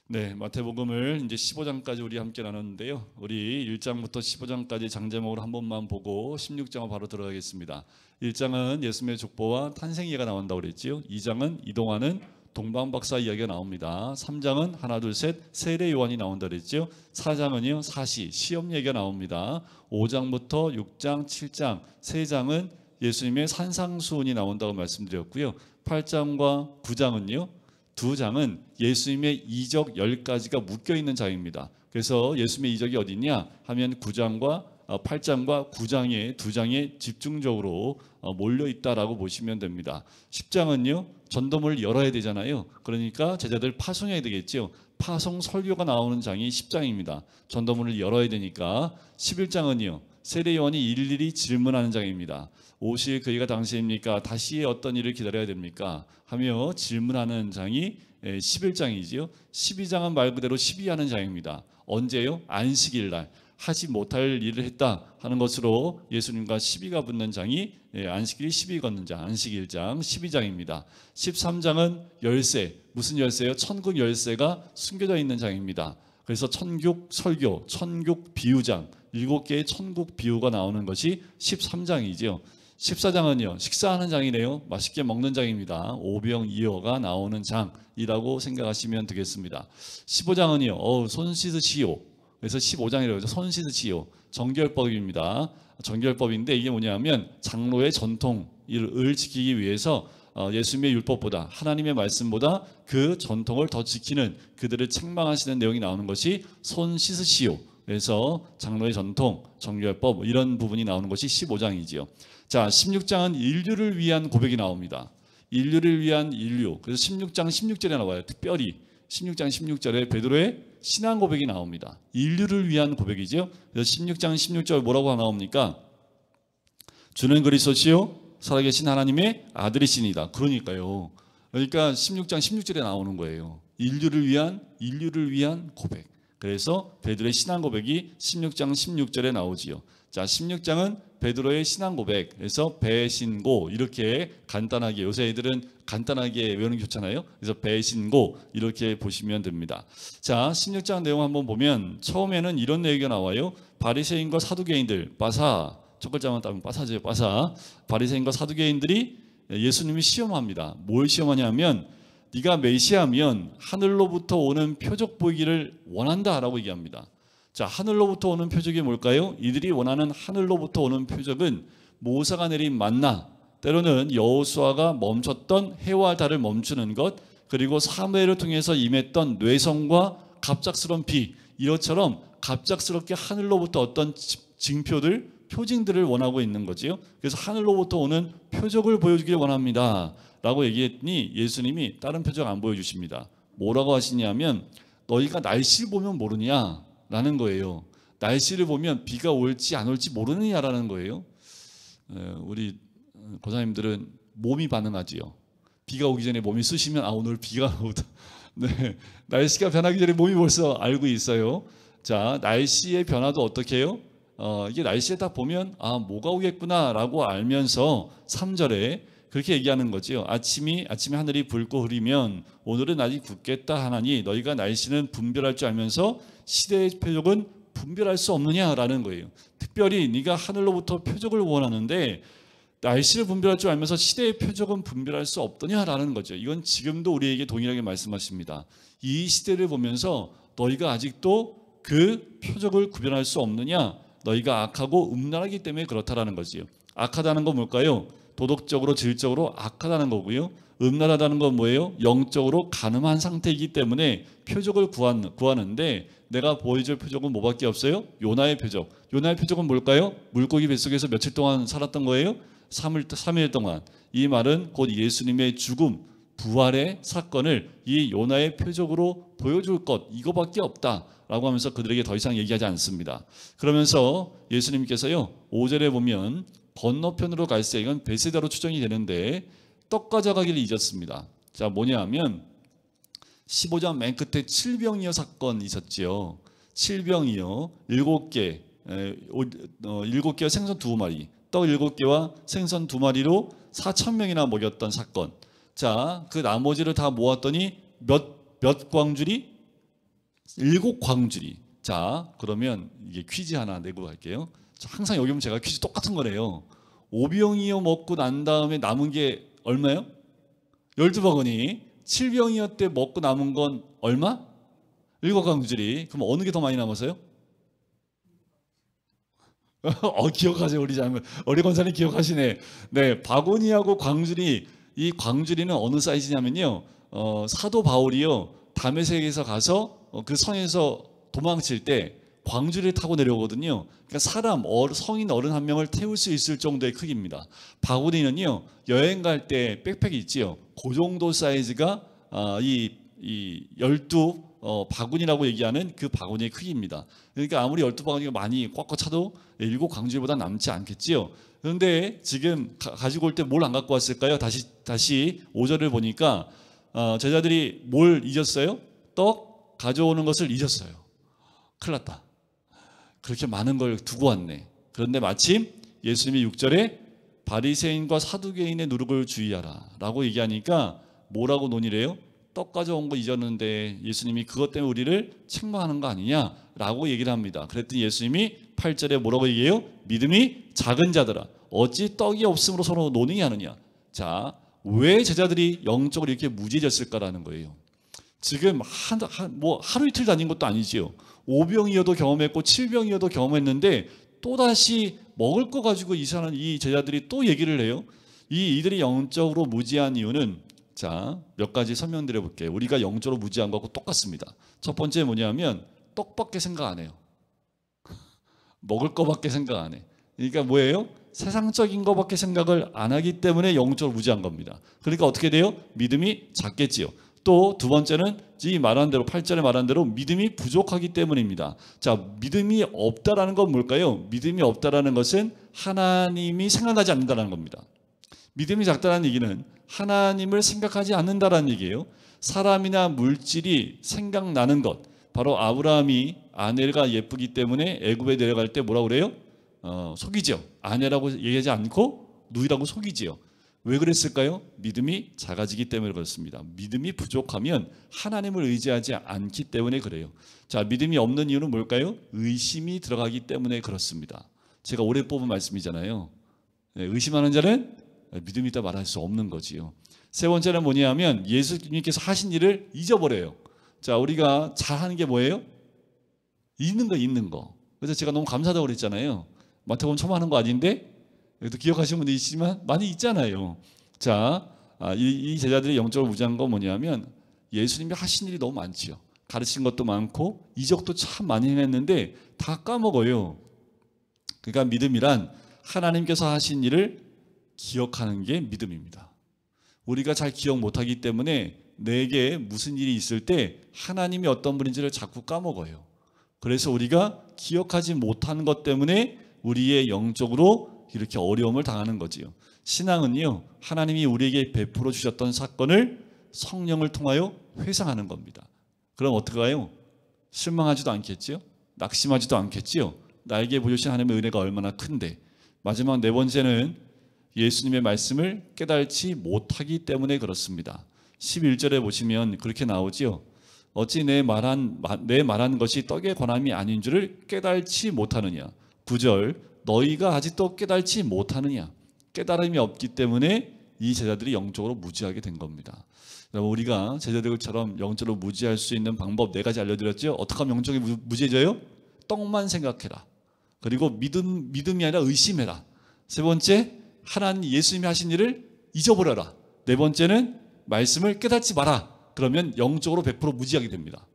네, 마태복음을 이제 15장까지 우리 함께 나눴는데요. 우리 1장부터 15장까지 장제목을 한 번만 보고 16장으로 바로 들어가겠습니다. 1장은 예수님의 족보와 탄생 이야기가 나온다고 그랬지요. 2장은 이동하는 동방박사 이야기가 나옵니다. 3장은 하나 둘 셋 세례 요한이 나온다 그랬죠. 4장은요 사시 시험 얘기가 나옵니다. 5장부터 6장 7장 3장은 예수님의 산상수훈이 나온다고 말씀드렸고요. 8장과 9장은요 두 장은 예수님의 이적 10가지가 묶여있는 장입니다. 그래서 예수님의 이적이 어디냐 하면 8장과 9장의 두 장에 집중적으로 몰려있다라고 보시면 됩니다. 10장은요 전도문을 열어야 되잖아요. 그러니까 제자들 파송해야 되겠죠. 파송 설교가 나오는 장이 10장입니다. 전도문을 열어야 되니까. 11장은요 세례 요한이 일일이 질문하는 장입니다. 오실 그이가 당시입니까? 다시 어떤 일을 기다려야 됩니까? 하며 질문하는 장이 11장이지요. 12장은 말 그대로 시비하는 장입니다. 언제요? 안식일 날 하지 못할 일을 했다 하는 것으로 예수님과 시비가 붙는 장이 안식일이 시비 걷는 장, 안식일장 12장입니다. 13장은 열쇠, 무슨 열쇠요? 천국 열쇠가 숨겨져 있는 장입니다. 그래서 천국 설교, 천국 비유장 7개의 천국 비유가 나오는 것이 13장이죠. 14장은요 식사하는 장이네요. 맛있게 먹는 장입니다. 오병이어가 나오는 장이라고 생각하시면 되겠습니다. 15장은요 손 씻으시오. 그래서 15장이라고 해서 손 씻으시오. 정결법입니다. 정결법인데 이게 뭐냐면 장로의 전통을 지키기 위해서 예수님의 율법보다 하나님의 말씀보다 그 전통을 더 지키는 그들을 책망하시는 내용이 나오는 것이 손 씻으시오. 그래서 장로의 전통, 정결법 이런 부분이 나오는 것이 15장이지요. 자, 16장은 인류를 위한 고백이 나옵니다. 인류를 위한 인류. 그래서 16장 16절에 나와요. 특별히 16장 16절에 베드로의 신앙 고백이 나옵니다. 인류를 위한 고백이죠. 그래서 16장 16절 뭐라고 나옵니까? 주는 그리스도시요 살아계신 하나님의 아들이시니다. 그러니까 16장 16절에 나오는 거예요. 인류를 위한 고백. 그래서 베드로의 신앙 고백이 16장 16절에 나오지요. 자, 16장은 베드로의 신앙 고백. 그래서 배신고 이렇게 간단하게 요새 애들은 간단하게 외우는 게 좋잖아요. 그래서 배신고 이렇게 보시면 됩니다. 자, 16장 내용 한번 보면 처음에는 이런 내용이 나와요. 바리새인과 사두개인들, 바사 첫 글자만 따면 바사죠. 바사. 바리새인과 사두개인들이 예수님이 시험합니다. 뭘 시험하냐면 네가 메시아면 하늘로부터 오는 표적 보이기를 원한다라고 얘기합니다. 자, 하늘로부터 오는 표적이 뭘까요? 이들이 원하는 하늘로부터 오는 표적은 모세가 내린 만나, 때로는 여호수아가 멈췄던 해와 달을 멈추는 것, 그리고 사무엘을 통해서 임했던 뇌성과 갑작스러운 비, 이것처럼 갑작스럽게 하늘로부터 어떤 징표들, 표징들을 원하고 있는 거지요. 그래서 하늘로부터 오는 표적을 보여주길 원합니다 라고 얘기했더니 예수님이 다른 표적 안 보여주십니다. 뭐라고 하시냐면 너희가 날씨를 보면 모르냐 라는 거예요. 날씨를 보면 비가 올지 안 올지 모르느냐라는 거예요. 우리 고사님들은 몸이 반응하지요. 비가 오기 전에 몸이 쑤시면 오늘 비가 오다. 네, 날씨가 변하기 전에 몸이 벌써 알고 있어요. 자, 날씨의 변화도 어떻게 해요? 이게 날씨에 딱 보면 뭐가 오겠구나라고 알면서 3절에 그렇게 얘기하는 거죠. 아침에 하늘이 붉고 흐리면 오늘은 아직 굳겠다 하나니 너희가 날씨는 분별할 줄 알면서 시대의 표적은 분별할 수 없느냐라는 거예요. 특별히 네가 하늘로부터 표적을 원하는데 날씨를 분별할 줄 알면서 시대의 표적은 분별할 수 없더냐라는 거죠. 이건 지금도 우리에게 동일하게 말씀하십니다. 이 시대를 보면서 너희가 아직도 그 표적을 구별할 수 없느냐? 너희가 악하고 음란하기 때문에 그렇다라는 거지요. 악하다는 건 뭘까요? 도덕적으로 질적으로 악하다는 거고요. 음란하다는 건 뭐예요? 영적으로 간음한 상태이기 때문에 표적을 구하는데 내가 보여줄 표적은 뭐밖에 없어요? 요나의 표적. 요나의 표적은 뭘까요? 물고기 뱃속에서 며칠 동안 살았던 거예요? 3일 동안. 이 말은 곧 예수님의 죽음, 부활의 사건을 이 요나의 표적으로 보여줄 것 이거밖에 없다라고 하면서 그들에게 더 이상 얘기하지 않습니다. 그러면서 예수님께서요 5절에 보면 건너편으로 갈새 이건 베세다로 추정이 되는데 떡 가져가기를 잊었습니다. 자, 뭐냐 하면 15장 맨 끝에 칠병이어 사건이 있었지요. 칠병이요 7개 7개와 생선 2마리 떡 7개와 생선 2마리로 4,000명이나 먹였던 사건. 자, 그 나머지를 다 모았더니 몇 광주리? 일곱 광주리. 자, 그러면 이게 퀴즈 하나 내고 갈게요. 항상 여기 보면 제가 퀴즈 똑같은 거래요. 오병이어 먹고 난 다음에 남은 게 얼마요? 12바구니. 7병이어 때 먹고 남은 건 얼마? 일곱 광주리. 그럼 어느 게 더 많이 남았어요? 기억하세요. 우리 권사님 기억하시네. 네, 바구니하고 광주리. 이 광주리는 어느 사이즈냐면요, 사도 바울이요 다메섹에서 가서 그 성에서 도망칠 때 광주리를 타고 내려오거든요. 그러니까 성인 어른 한 명을 태울 수 있을 정도의 크기입니다. 바구니는요, 여행 갈 때 백팩이 있지요. 그 정도 사이즈가 이 12 바구니라고 얘기하는 그 바구니의 크기입니다. 그러니까 아무리 12바구니가 많이 꽉꽉 차도 일곱 광주리보다 남지 않겠지요. 그런데 지금 가지고 올 때 뭘 안 갖고 왔을까요? 다시 5절을 보니까 제자들이 뭘 잊었어요? 떡 가져오는 것을 잊었어요. 큰일 났다. 그렇게 많은 걸 두고 왔네. 그런데 마침 예수님이 6절에 바리새인과 사두개인의 누룩을 주의하라 라고 얘기하니까 뭐라고 논의래요? 떡 가져온 거 잊었는데 예수님이 그것 때문에 우리를 책망하는 거 아니냐라고 얘기를 합니다. 그랬더니 예수님이 8절에 뭐라고 얘기해요? 믿음이 작은 자들아 어찌 떡이 없음으로 서로 논의하느냐. 자, 왜 제자들이 영적으로 이렇게 무지해졌을까라는 거예요. 지금 하루 이틀 다닌 것도 아니지요. 5병이어도 경험했고 7병이어도 경험했는데 또다시 먹을 거 가지고 이 제자들이 또 얘기를 해요. 이들이 영적으로 무지한 이유는 자, 몇 가지 설명드려 볼게요. 우리가 영적으로 무지한 거하고 똑같습니다. 첫 번째 뭐냐면 떡밖에 생각 안 해요. 먹을 거밖에 생각 안 해. 그러니까 뭐예요? 세상적인 거밖에 생각을 안 하기 때문에 영적으로 무지한 겁니다. 그러니까 어떻게 돼요? 믿음이 작겠지요. 또 두 번째는 이 말한 대로 8절에 말한 대로 믿음이 부족하기 때문입니다. 자, 믿음이 없다라는 건 뭘까요? 믿음이 없다라는 것은 하나님이 생각나지 않는다는 겁니다. 믿음이 작다는 얘기는 하나님을 생각하지 않는다라는 얘기예요. 사람이나 물질이 생각나는 것, 바로 아브라함이 아내가 예쁘기 때문에 애굽에 내려갈 때 뭐라고 그래요? 속이죠. 아내라고 얘기하지 않고 누이라고 속이지요. 왜 그랬을까요? 믿음이 작아지기 때문에 그렇습니다. 믿음이 부족하면 하나님을 의지하지 않기 때문에 그래요. 자, 믿음이 없는 이유는 뭘까요? 의심이 들어가기 때문에 그렇습니다. 제가 오래 뽑은 말씀이잖아요. 네, 의심하는 자는 믿음이 있다 말할 수 없는 거지요. 세 번째는 뭐냐면 예수님께서 하신 일을 잊어버려요. 자, 우리가 잘하는 게 뭐예요? 있는 거. 그래서 제가 너무 감사하다고 그랬잖아요. 마태복음 처음 하는 거 아닌데 그래도 기억하시는 분도 있지만 많이 있잖아요. 자, 이 제자들이 영적으로 무지한 건 뭐냐면 예수님이 하신 일이 너무 많지요. 가르친 것도 많고 이적도 참 많이 했는데 다 까먹어요. 그러니까 믿음이란 하나님께서 하신 일을 기억하는 게 믿음입니다. 우리가 잘 기억 못하기 때문에 내게 무슨 일이 있을 때 하나님이 어떤 분인지를 자꾸 까먹어요. 그래서 우리가 기억하지 못하는 것 때문에 우리의 영적으로 이렇게 어려움을 당하는 거지요. 신앙은요, 하나님이 우리에게 베풀어 주셨던 사건을 성령을 통하여 회상하는 겁니다. 그럼 어떡해요? 실망하지도 않겠지요? 낙심하지도 않겠지요? 나에게 보여주신 하나님의 은혜가 얼마나 큰데. 마지막 네 번째는 예수님의 말씀을 깨달지 못하기 때문에 그렇습니다. 11절에 보시면 그렇게 나오지요. 어찌 내 말한 것이 떡의 권함이 아닌 줄을 깨달지 못하느냐. 9절 너희가 아직도 깨달지 못하느냐. 깨달음이 없기 때문에 이 제자들이 영적으로 무지하게 된 겁니다. 여러분, 우리가 제자들처럼 영적으로 무지할 수 있는 방법 4가지 알려드렸죠. 어떻게 하면 영적이 무지해져요? 떡만 생각해라. 그리고 믿음이 아니라 의심해라. 세 번째, 하나님 예수님이 하신 일을 잊어버려라. 네 번째는 말씀을 깨닫지 마라. 그러면 영적으로 100% 무지하게 됩니다.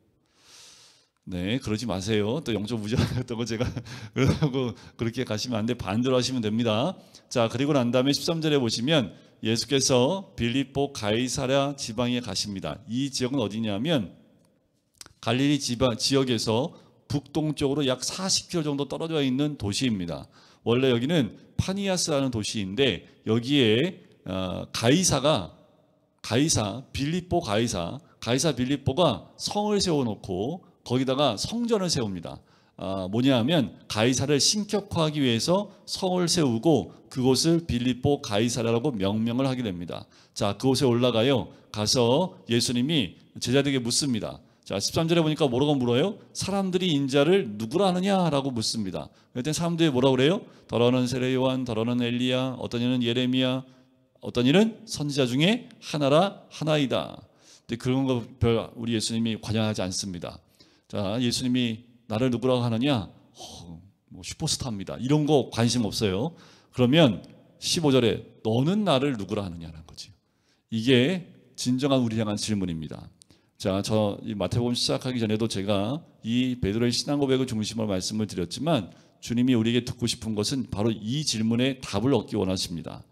네, 그러지 마세요. 또 영적 무지하겠던 거 제가 그러고 그렇게 가시면 안 돼. 반대로 하시면 됩니다. 자, 그리고 난 다음에 13절에 보시면 예수께서 빌립보 가이사랴 지방에 가십니다. 이 지역은 어디냐면 갈릴리 지역에서 북동쪽으로 약 40km 정도 떨어져 있는 도시입니다. 원래 여기는 파니아스라는 도시인데 여기에 빌립보 빌립보가 성을 세워놓고 거기다가 성전을 세웁니다. 뭐냐하면 가이사를 신격화하기 위해서 성을 세우고 그곳을 빌립보 가이사라라고 명명을 하게 됩니다. 자, 그곳에 올라가요. 가서 예수님이 제자들에게 묻습니다. 자, 13절에 보니까 뭐라고 물어요? 사람들이 인자를 누구라 하느냐라고 묻습니다. 그때 사람들이 뭐라고 그래요? 더러는 세례 요한, 더러는 엘리야, 어떤 이는 예레미야, 어떤 이는 선지자 중에 하나라 하나이다. 근데 그런 거 별 우리 예수님이 관여하지 않습니다. 자, 예수님이 나를 누구라고 하느냐? 뭐 슈퍼스타입니다. 이런 거 관심 없어요. 그러면 15절에 너는 나를 누구라 하느냐는 거지. 이게 진정한 우리 향한 질문입니다. 자, 저 이 마태복음 시작하기 전에도 제가 이 베드로의 신앙 고백을 중심으로 말씀을 드렸지만 주님이 우리에게 듣고 싶은 것은 바로 이 질문에 답을 얻기 원하십니다.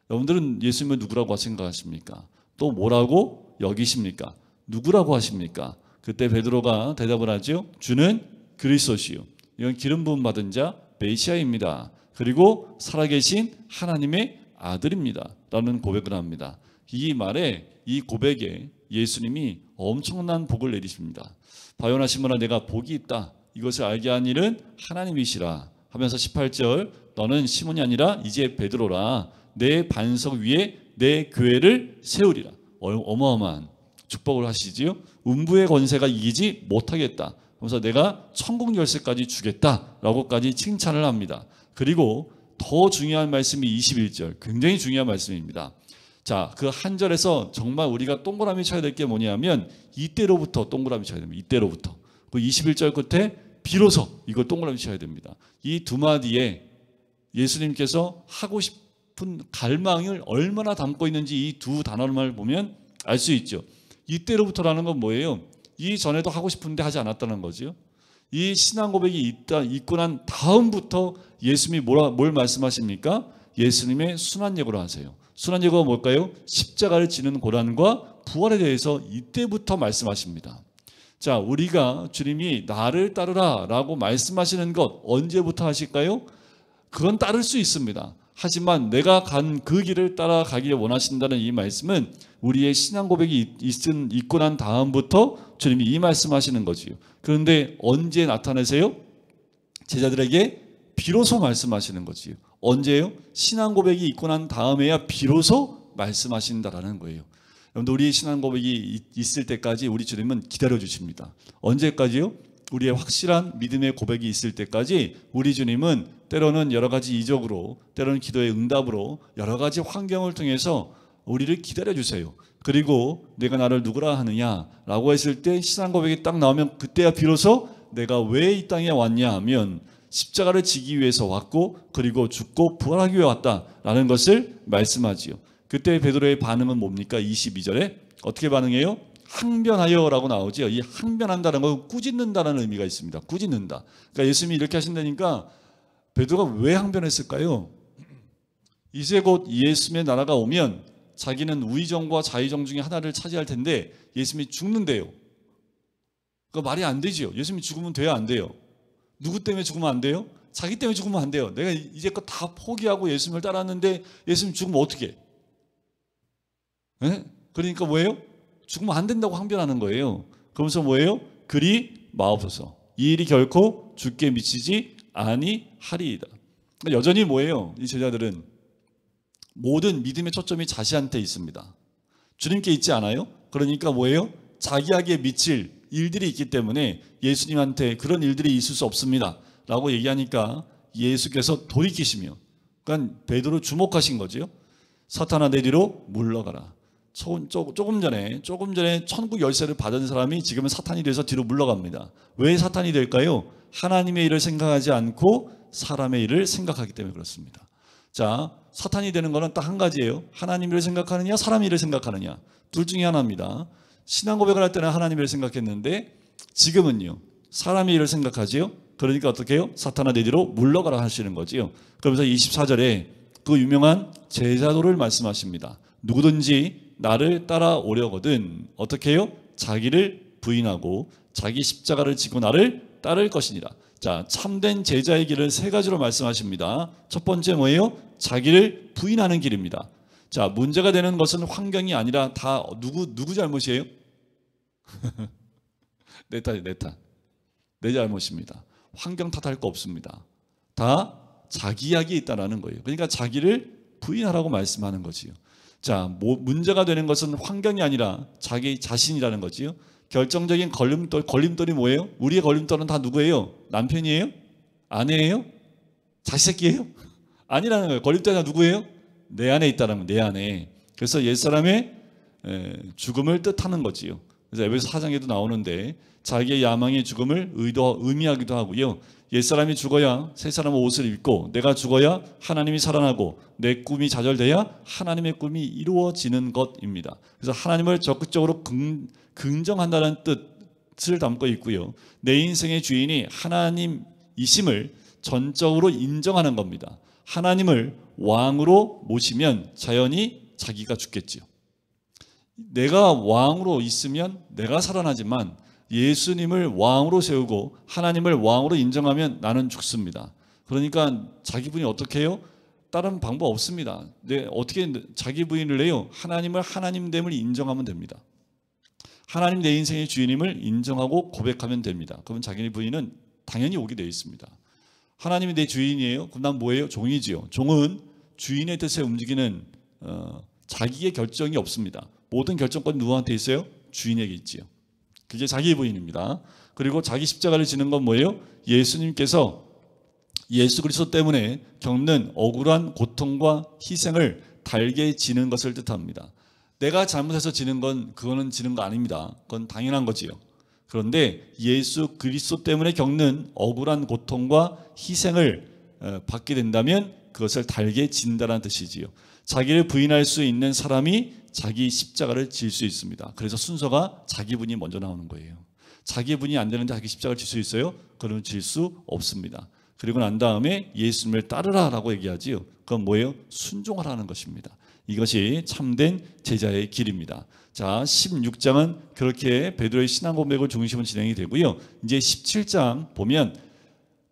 여러분들은 예수님을 누구라고 생각하십니까? 또 뭐라고 여기십니까? 누구라고 하십니까? 그때 베드로가 대답을 하죠. 주는 그리스도시요. 이건 기름 부음 받은 자 메시아입니다. 그리고 살아계신 하나님의 아들입니다. 라는 고백을 합니다. 이 말에, 이 고백에 예수님이 엄청난 복을 내리십니다. 바요나시므나 내가 복이 있다. 이것을 알게 한 일은 하나님이시라 하면서 18절 너는 시몬이 아니라 이제 베드로라. 내 반석 위에 내 교회를 세우리라. 어마어마한 축복을 하시지요. 음부의 권세가 이기지 못하겠다. 그래서 내가 천국 열쇠까지 주겠다라고까지 칭찬을 합니다. 그리고 더 중요한 말씀이 21절. 굉장히 중요한 말씀입니다. 자, 그 한 절에서 정말 우리가 동그라미 쳐야 될 게 뭐냐면 이때로부터 동그라미 쳐야 됩니다. 이때로부터. 그 21절 끝에 비로소 이걸 동그라미 쳐야 됩니다. 이 두 마디에 예수님께서 하고 싶은 갈망을 얼마나 담고 있는지 이 두 단어를 보면 알 수 있죠. 이때로부터라는 건 뭐예요? 이 전에도 하고 싶은데 하지 않았다는 거죠. 이 신앙 고백이 있고 난 다음부터 예수님이 뭘 말씀하십니까? 예수님의 순환 예고를 하세요. 순환 예고가 뭘까요? 십자가를 지는 고난과 부활에 대해서 이때부터 말씀하십니다. 자, 우리가 주님이 나를 따르라 라고 말씀하시는 것 언제부터 하실까요? 그건 따를 수 있습니다. 하지만 내가 간 그 길을 따라가기를 원하신다는 이 말씀은 우리의 신앙 고백이 있고 난 다음부터 주님이 이 말씀하시는 거지요. 그런데 언제 나타내세요? 제자들에게 비로소 말씀하시는 거지요. 언제요? 신앙 고백이 있고 난 다음에야 비로소 말씀하신다라는 거예요. 여러분들 우리의 신앙 고백이 있을 때까지 우리 주님은 기다려 주십니다. 언제까지요? 우리의 확실한 믿음의 고백이 있을 때까지 우리 주님은 때로는 여러 가지 이적으로, 때로는 기도의 응답으로 여러 가지 환경을 통해서 우리를 기다려 주세요. 그리고 내가 나를 누구라 하느냐라고 했을 때 신앙 고백이 딱 나오면 그때야 비로소 내가 왜 이 땅에 왔냐 하면 십자가를 지기 위해서 왔고 그리고 죽고 부활하기 위해 왔다라는 것을 말씀하지요. 그때 베드로의 반응은 뭡니까? 22절에 어떻게 반응해요? 항변하여라고 나오죠. 이 항변한다는 건 꾸짖는다는 의미가 있습니다. 꾸짖는다. 그러니까 예수님이 이렇게 하신다니까 베드로가 왜 항변했을까요? 이제 곧 예수님의 나라가 오면 자기는 우의정과 자의정 중에 하나를 차지할 텐데 예수님이 죽는데요. 그 말이 안 되죠. 예수님이 죽으면 돼요, 안 돼요? 누구 때문에 죽으면 안 돼요? 자기 때문에 죽으면 안 돼요. 내가 이제껏 다 포기하고 예수님을 따랐는데 예수님 죽으면 어떻게? 네? 그러니까 뭐예요? 죽으면 안 된다고 항변하는 거예요. 그러면서 뭐예요? 그리 마옵소서. 이 일이 결코 죽게 미치지 아니하리이다. 여전히 뭐예요? 이 제자들은 모든 믿음의 초점이 자신한테 있습니다. 주님께 있지 않아요? 그러니까 뭐예요? 자기에게 미칠 일들이 있기 때문에 예수님한테 그런 일들이 있을 수 없습니다 라고 얘기하니까 예수께서 돌이키시며 그러니까 베드로 주목하신 거죠. 사탄아 내 뒤로 물러가라. 조금 전에 천국 열쇠를 받은 사람이 지금은 사탄이 돼서 뒤로 물러갑니다. 왜 사탄이 될까요? 하나님의 일을 생각하지 않고 사람의 일을 생각하기 때문에 그렇습니다. 자, 사탄이 되는 거는 딱 한 가지예요. 하나님 일을 생각하느냐 사람 일을 생각하느냐 둘 중에 하나입니다. 신앙 고백을 할 때는 하나님 일을 생각했는데 지금은요 사람의 일을 생각하지요. 그러니까 어떻게 해요? 사탄아 내 뒤로 물러가라 하시는 거지요. 그러면서 24절에 그 유명한 제자도를 말씀하십니다. 누구든지 나를 따라오려거든 어떻게 해요? 자기를 부인하고 자기 십자가를 지고 나를 따를 것이니라. 자, 참된 제자의 길을 세 가지로 말씀하십니다. 첫 번째 뭐예요? 자기를 부인하는 길입니다. 자, 문제가 되는 것은 환경이 아니라 다 누구 잘못이에요? 내 탓. 내 잘못입니다. 환경 탓할 거 없습니다. 다 자기 이야기에 있다라는 거예요. 그러니까 자기를 부인하라고 말씀하는 거지요. 자, 문제가 되는 것은 환경이 아니라 자기 자신이라는 거지요. 결정적인 걸림돌이 뭐예요? 우리의 걸림돌은 다 누구예요? 남편이에요? 아내예요? 자식 새끼예요? 아니라는 거예요. 걸림돌이 다 누구예요? 내 안에 있다는 거예요. 내 안에. 그래서 옛사람의 죽음을 뜻하는 거지요. 그래서 에베소 4장에도 나오는데 자기의 야망의 죽음을 의미하기도 하고요. 옛사람이 죽어야 새사람의 옷을 입고 내가 죽어야 하나님이 살아나고 내 꿈이 좌절돼야 하나님의 꿈이 이루어지는 것입니다. 그래서 하나님을 적극적으로 긍정한다는 뜻을 담고 있고요. 내 인생의 주인이 하나님이심을 전적으로 인정하는 겁니다. 하나님을 왕으로 모시면 자연히 자기가 죽겠지요. 내가 왕으로 있으면 내가 살아나지만 예수님을 왕으로 세우고 하나님을 왕으로 인정하면 나는 죽습니다. 그러니까 자기 부인이 어떻게 해요? 다른 방법 없습니다. 어떻게 자기 부인을 내요? 하나님을 하나님됨을 인정하면 됩니다. 하나님 내 인생의 주인임을 인정하고 고백하면 됩니다. 그러면 자기 부인은 당연히 오게 되어 있습니다. 하나님이 내 주인이에요? 그럼 난 뭐예요? 종이지요. 종은 주인의 뜻에 움직이는 자기의 결정이 없습니다. 모든 결정권이 누구한테 있어요? 주인에게 있지요. 그게 자기 부인입니다. 그리고 자기 십자가를 지는 건 뭐예요? 예수님께서 예수 그리스도 때문에 겪는 억울한 고통과 희생을 달게 지는 것을 뜻합니다. 내가 잘못해서 지는 건 그거는 지는 거 아닙니다. 그건 당연한 거지요. 그런데 예수 그리스도 때문에 겪는 억울한 고통과 희생을 받게 된다면 그것을 달게 진다는 뜻이지요. 자기를 부인할 수 있는 사람이 자기 십자가를 질 수 있습니다. 그래서 순서가 자기 분이 먼저 나오는 거예요. 자기 분이 안 되는데 자기 십자가를 질 수 있어요? 그러면 질 수 없습니다. 그리고 난 다음에 예수님을 따르라라고 얘기하지요. 그건 뭐예요? 순종하라는 것입니다. 이것이 참된 제자의 길입니다. 자, 16장은 그렇게 베드로의 신앙 고백을 중심으로 진행이 되고요. 이제 17장 보면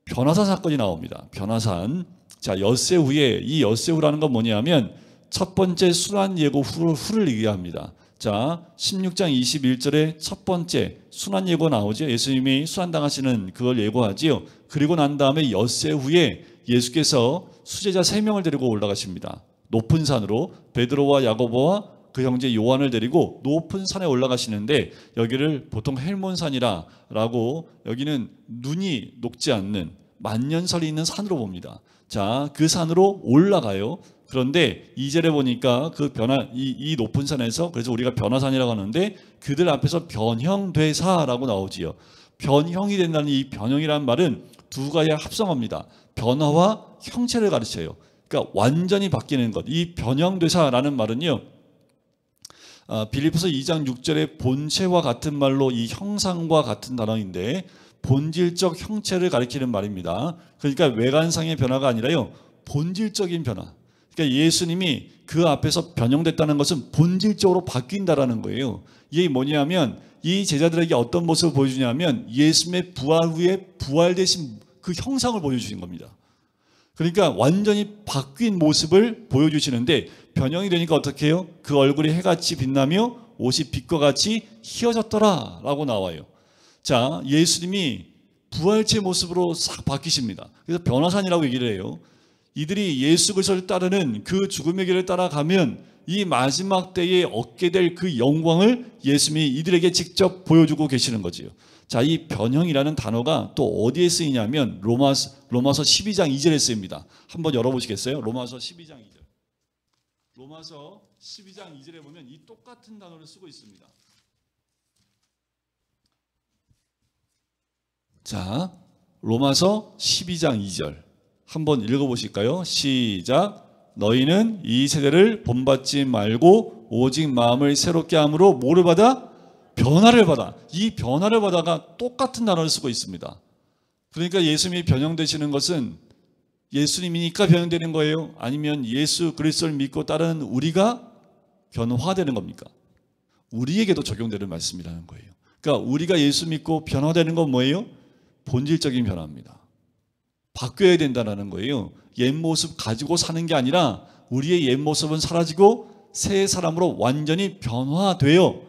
변화산 사건이 나옵니다. 변화산. 자, 엿새 후에 이 엿새 후라는 건 뭐냐면 첫 번째 순환 예고 후를 얘기합니다. 자, 16장 21절에 첫 번째 순환 예고 나오죠. 예수님이 순환당하시는 그걸 예고하지요. 그리고 난 다음에 엿새 후에 예수께서 수제자 3명을 데리고 올라가십니다. 높은 산으로 베드로와 야고보와 그 형제 요한을 데리고 높은 산에 올라가시는데 여기를 보통 헬몬산이라고 여기는 눈이 녹지 않는 만년설이 있는 산으로 봅니다. 자, 그 산으로 올라가요. 그런데 2절에 보니까 그 이 높은 산에서 그래서 우리가 변화산이라고 하는데 그들 앞에서 변형되사라고 나오지요. 변형이 된다는 이 변형이라는 말은 두 가지가 합성합니다. 변화와 형체를 가르쳐요. 그러니까 완전히 바뀌는 것. 이 변형되사라는 말은요. 빌립보서 2장 6절에 본체와 같은 말로 이 형상과 같은 단어인데 본질적 형체를 가리키는 말입니다. 그러니까 외관상의 변화가 아니라요. 본질적인 변화. 그러니까 예수님이 그 앞에서 변형됐다는 것은 본질적으로 바뀐다라는 거예요. 이게 뭐냐면 이 제자들에게 어떤 모습을 보여주냐면 예수님의 부활 후에 부활되신 그 형상을 보여주신 겁니다. 그러니까 완전히 바뀐 모습을 보여주시는데 변형이 되니까 어떻게 해요? 그 얼굴이 해같이 빛나며 옷이 빛과 같이 희어졌더라 라고 나와요. 자, 예수님이 부활체 모습으로 싹 바뀌십니다. 그래서 변화산이라고 얘기를 해요. 이들이 예수 그리스도를 따르는 그 죽음의 길을 따라가면 이 마지막 때에 얻게 될 그 영광을 예수님이 이들에게 직접 보여주고 계시는 거지요. 자, 이 변형이라는 단어가 또 어디에 쓰이냐면 로마서 12장 2절에 쓰입니다. 한번 열어보시겠어요? 로마서 12장 2절. 로마서 12장 2절에 보면 이 똑같은 단어를 쓰고 있습니다. 자, 로마서 12장 2절 한번 읽어보실까요? 시작. 너희는 이 세대를 본받지 말고 오직 마음을 새롭게 함으로 뭐를 받아? 변화를 받아. 이 변화를 받아가 똑같은 단어를 쓰고 있습니다. 그러니까 예수님이 변형되시는 것은 예수님이니까 변형되는 거예요? 아니면 예수 그리스도를 믿고 따르는 우리가 변화되는 겁니까? 우리에게도 적용되는 말씀이라는 거예요. 그러니까 우리가 예수 믿고 변화되는 건 뭐예요? 본질적인 변화입니다. 바뀌어야 된다는 거예요. 옛 모습 가지고 사는 게 아니라 우리의 옛 모습은 사라지고 새 사람으로 완전히 변화되어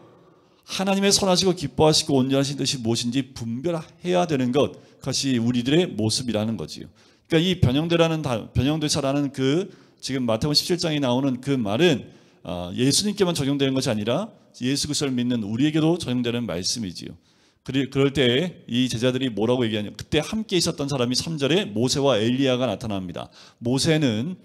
하나님의 선하시고 기뻐하시고 온전하신 뜻이 무엇인지 분별해야 되는 것, 그것이 우리들의 모습이라는 거지요. 그러니까 이 변형되사라는 그 지금 마태복음 17장에 나오는 그 말은 예수님께만 적용되는 것이 아니라 예수 그리스도를 믿는 우리에게도 적용되는 말씀이지요. 그럴 때 이 제자들이 뭐라고 얘기하냐? 그때 함께 있었던 사람이 3절에 모세와 엘리야가 나타납니다. 모세는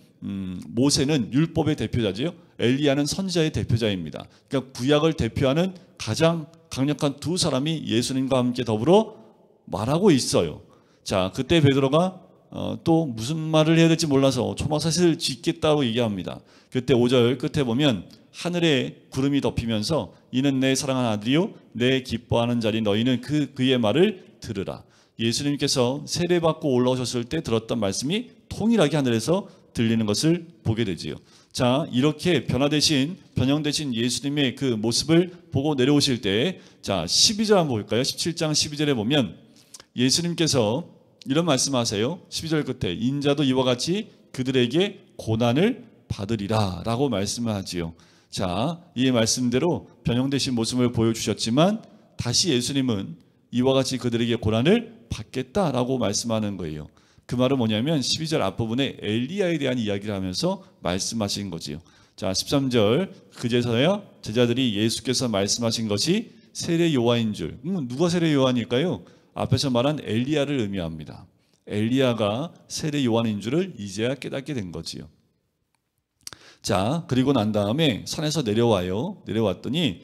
율법의 대표자지요. 엘리야는 선지자의 대표자입니다. 그러니까 구약을 대표하는 가장 강력한 두 사람이 예수님과 함께 더불어 말하고 있어요. 자, 그때 베드로가 또 무슨 말을 해야 될지 몰라서 초막사슬을 짓겠다고 얘기합니다. 그때 5절 끝에 보면 하늘에 구름이 덮이면서 이는 내 사랑하는 아들이요 내 기뻐하는 자리 너희는 그의 말을 들으라. 예수님께서 세례받고 올라오셨을 때 들었던 말씀이 통일하게 하늘에서 들리는 것을 보게 되지요. 자, 이렇게 변형되신 예수님의 그 모습을 보고 내려오실 때, 자, 12절 한번 볼까요? 17장 12절에 보면 예수님께서 이런 말씀하세요. 12절 끝에 인자도 이와 같이 그들에게 고난을 받으리라 라고 말씀을 하지요. 자, 이 말씀대로 변형되신 모습을 보여주셨지만 다시 예수님은 이와 같이 그들에게 고난을 받겠다라고 말씀하는 거예요. 그 말은 뭐냐면 12절 앞부분에 엘리야에 대한 이야기를 하면서 말씀하신 거지요. 자, 13절 그제서야 제자들이 예수께서 말씀하신 것이 세례 요한인 줄. 누가 세례 요한일까요? 앞에서 말한 엘리야를 의미합니다. 엘리야가 세례 요한인 줄을 이제야 깨닫게 된 거지요. 자, 그리고 난 다음에 산에서 내려왔더니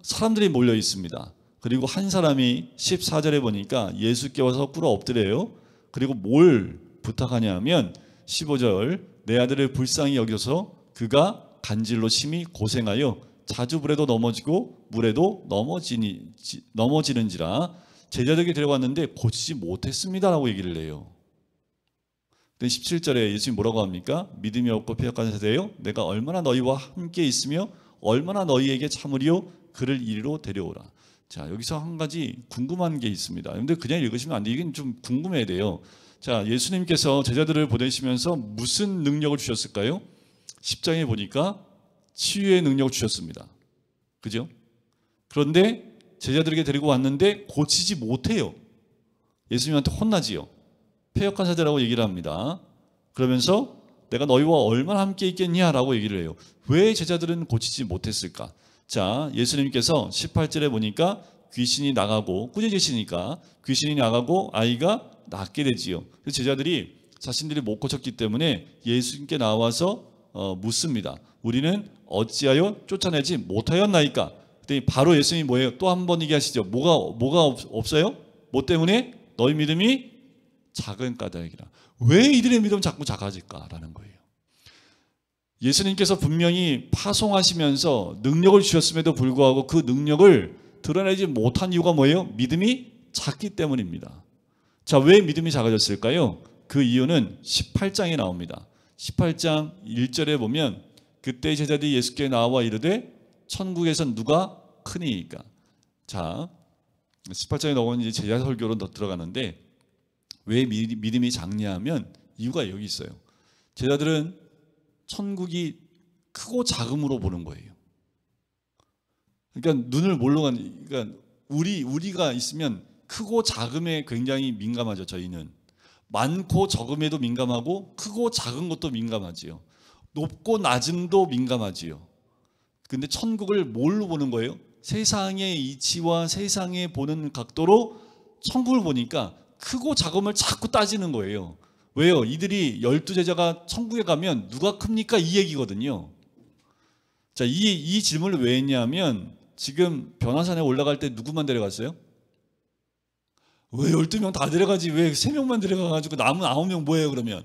사람들이 몰려 있습니다. 그리고 한 사람이 14절에 보니까 예수께 와서 꿇어 엎드려요. 그리고 뭘 부탁하냐면 15절 내 아들을 불쌍히 여겨서 그가 간질로 심히 고생하여 자주 불에도 넘어지고 물에도 넘어지는지라 제자들에게 데려갔는데 고치지 못했습니다라고 얘기를 해요. 근데 17절에 예수님이 뭐라고 합니까? 믿음이 없고 패역한 세대요 내가 얼마나 너희와 함께 있으며 얼마나 너희에게 참으리요 그를 이리로 데려오라. 자, 여기서 한 가지 궁금한 게 있습니다. 근데 그냥 읽으시면 안 돼. 이건 좀 궁금해야 돼요. 자, 예수님께서 제자들을 보내시면서 무슨 능력을 주셨을까요? 10장에 보니까 치유의 능력을 주셨습니다. 그죠? 그런데 제자들에게 데리고 왔는데 고치지 못해요. 예수님한테 혼나지요. 패역한 세대라고 얘기를 합니다. 그러면서 내가 너희와 얼마나 함께 있겠냐라고 얘기를 해요. 왜 제자들은 고치지 못했을까? 자, 예수님께서 18절에 보니까 귀신이 나가고 꾸짖으시니까 귀신이 나가고 아이가 낫게 되지요. 그래서 제자들이 자신들이 못 고쳤기 때문에 예수님께 나와서 묻습니다. 우리는 어찌하여 쫓아내지 못하였나이까? 그랬더니 바로 예수님이 뭐예요? 또 한 번 얘기하시죠. 뭐가 없어요? 뭐 때문에? 너희 믿음이 작은 까닭이라. 왜 이들의 믿음은 자꾸 작아질까라는 거예요. 예수님께서 분명히 파송하시면서 능력을 주셨음에도 불구하고 그 능력을 드러내지 못한 이유가 뭐예요? 믿음이 작기 때문입니다. 자, 왜 믿음이 작아졌을까요? 그 이유는 18장에 나옵니다. 18장 1절에 보면 그때 제자들이 예수께 나와 이르되 천국에선 누가 크니이까. 자, 18장에 나오는 이제 제자 설교로 더 들어가는데 왜 믿음이 작냐 하면 이유가 여기 있어요. 제자들은 천국이 크고 작음으로 보는 거예요. 그러니까 눈을 뭘로 그러니까 우리가 있으면 크고 작음에 굉장히 민감하죠. 저희는 많고 적음에도 민감하고 크고 작은 것도 민감하지요. 높고 낮음도 민감하지요. 근데 천국을 뭘로 보는 거예요? 세상의 이치와 세상에 보는 각도로 천국을 보니까 크고 작음을 자꾸 따지는 거예요. 왜요? 이들이 12제자가 천국에 가면 누가 큽니까? 이 얘기거든요. 자, 이 질문을 왜 했냐면 지금 변화산에 올라갈 때 누구만 데려갔어요? 왜 12명 다 데려가지? 왜 3명만 데려가가지고 남은 9명 뭐예요 그러면?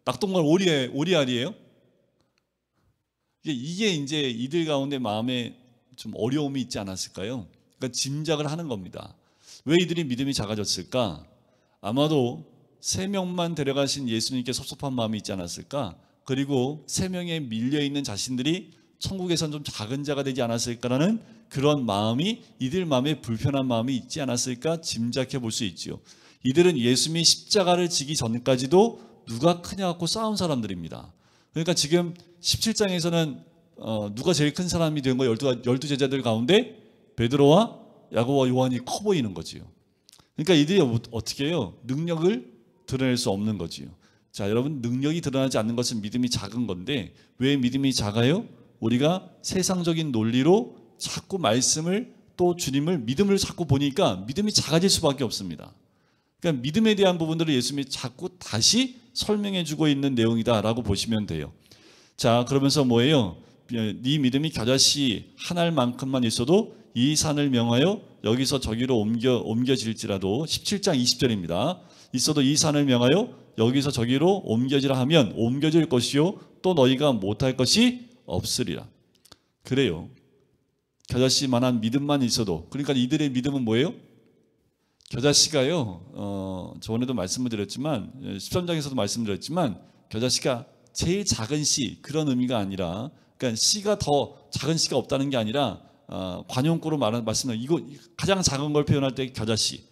낙동강 오리알이에요? 이게 이제 이들 가운데 마음에 좀 어려움이 있지 않았을까요? 그러니까 짐작을 하는 겁니다. 왜 이들이 믿음이 작아졌을까? 아마도 3명만 데려가신 예수님께 섭섭한 마음이 있지 않았을까? 그리고 3명에 밀려있는 자신들이 천국에선 좀 작은 자가 되지 않았을까라는 그런 마음이 이들 마음에 불편한 마음이 있지 않았을까 짐작해 볼 수 있죠. 이들은 예수님이 십자가를 지기 전까지도 누가 크냐 갖고 싸운 사람들입니다. 그러니까 지금 17장에서는 누가 제일 큰 사람이 된 거예요? 12제자들 가운데 베드로와 야고보와 요한이 커 보이는 거지요. 그러니까 이들이 어떻게 해요? 능력을 드러낼 수 없는 거지요. 자, 여러분 능력이 드러나지 않는 것은 믿음이 작은 건데 왜 믿음이 작아요? 우리가 세상적인 논리로 자꾸 말씀을 또 주님을 믿음을 자꾸 보니까 믿음이 작아질 수밖에 없습니다. 그러니까 믿음에 대한 부분들을 예수님이 자꾸 다시 설명해 주고 있는 내용이다라고 보시면 돼요. 자, 그러면서 뭐예요? 네 믿음이 겨자씨 한 알만큼만 있어도 이 산을 명하여 여기서 저기로 옮겨질지라도 17장 20절입니다. 있어도 이 산을 명하여 여기서 저기로 옮겨지라 하면 옮겨질 것이요 또 너희가 못할 것이 없으리라. 그래요. 겨자씨만한 믿음만 있어도, 그러니까 이들의 믿음은 뭐예요? 겨자씨가요, 저번에도 말씀을 드렸지만 13장에서도 말씀드렸지만 겨자씨가 제일 작은 씨, 그런 의미가 아니라, 그러니까 씨가 더 작은 씨가 없다는 게 아니라 관용구로 말씀을 이거 가장 작은 걸 표현할 때 겨자씨.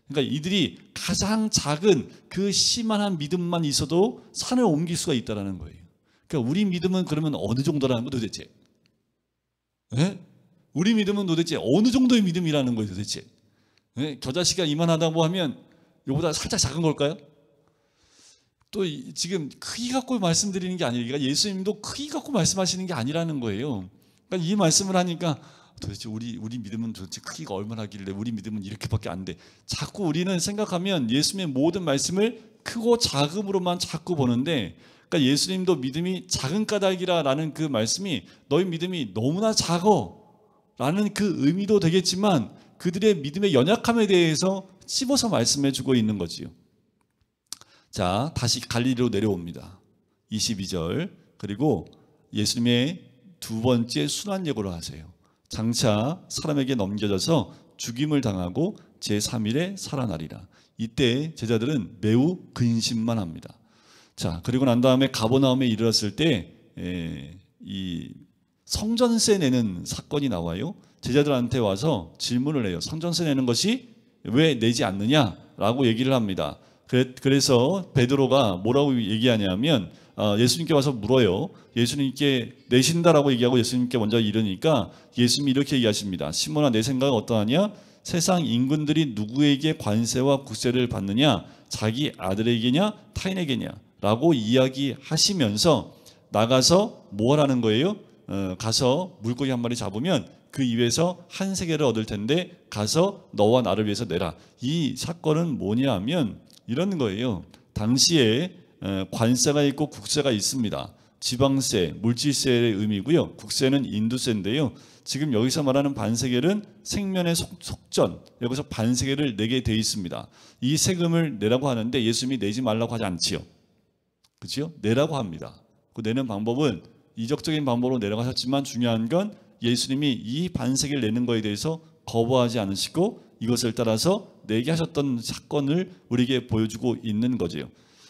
그러니까 이들이 가장 작은 그 씨만한 믿음만 있어도 산을 옮길 수가 있다는 거예요. 그러니까 우리 믿음은 그러면 어느 정도라는 거 도대체? 네? 우리 믿음은 도대체 어느 정도의 믿음이라는 거예요 도대체? 네? 겨자씨가 이만하다고 하면 이거보다 살짝 작은 걸까요? 또 지금 크기 갖고 말씀드리는 게 아니에요. 그러니까 예수님도 크기 갖고 말씀하시는 게 아니라는 거예요. 그러니까 이 말씀을 하니까 도대체 우리 믿음은 도대체 크기가 얼마나 길래 우리 믿음은 이렇게밖에 안 돼. 자꾸 우리는 생각하면 예수님의 모든 말씀을 크고 작음으로만 자꾸 보는데, 그러니까 예수님도 믿음이 작은 까닭이라는 그 말씀이 너희 믿음이 너무나 작어라는 그 의미도 되겠지만 그들의 믿음의 연약함에 대해서 찝어서 말씀해 주고 있는 거지요. 자, 다시 갈릴리로 내려옵니다. 22절. 그리고 예수님의 두 번째 순환 예고를 하세요. 장차 사람에게 넘겨져서 죽임을 당하고 제3일에 살아나리라. 이때 제자들은 매우 근심만 합니다. 자, 그리고 난 다음에 가버나움에 이르렀을 때 이 성전세 내는 사건이 나와요. 제자들한테 와서 질문을 해요. 성전세 내는 것이 왜 내지 않느냐라고 얘기를 합니다. 그래서 베드로가 뭐라고 얘기하냐면 예수님께 와서 물어요. 예수님께 내신다라고 얘기하고 예수님께 먼저 이르니까 예수님이 이렇게 얘기하십니다. 시몬아, 내 생각은 어떠하냐? 세상 인군들이 누구에게 관세와 국세를 받느냐? 자기 아들에게냐 타인에게냐? 라고 이야기하시면서 나가서 뭘 하는 거예요? 가서 물고기 한 마리 잡으면 그 입에서 한 세겔을 얻을 텐데 가서 너와 나를 위해서 내라. 이 사건은 뭐냐 하면 이런 거예요. 당시에 관세가 있고 국세가 있습니다. 지방세, 물질세의 의미고요. 국세는 인두세인데요. 지금 여기서 말하는 반세겔은 생면의 속전, 여기서 반세겔을 내게 돼 있습니다. 이 세금을 내라고 하는데 예수님이 내지 말라고 하지 않지요. 그렇죠? 내라고 합니다. 그 내는 방법은 이적적인 방법으로 내라고 하셨지만 중요한 건 예수님이 이 반세겔 내는 거에 대해서 거부하지 않으시고 이것을 따라서 내게 하셨던 사건을 우리에게 보여주고 있는 거죠.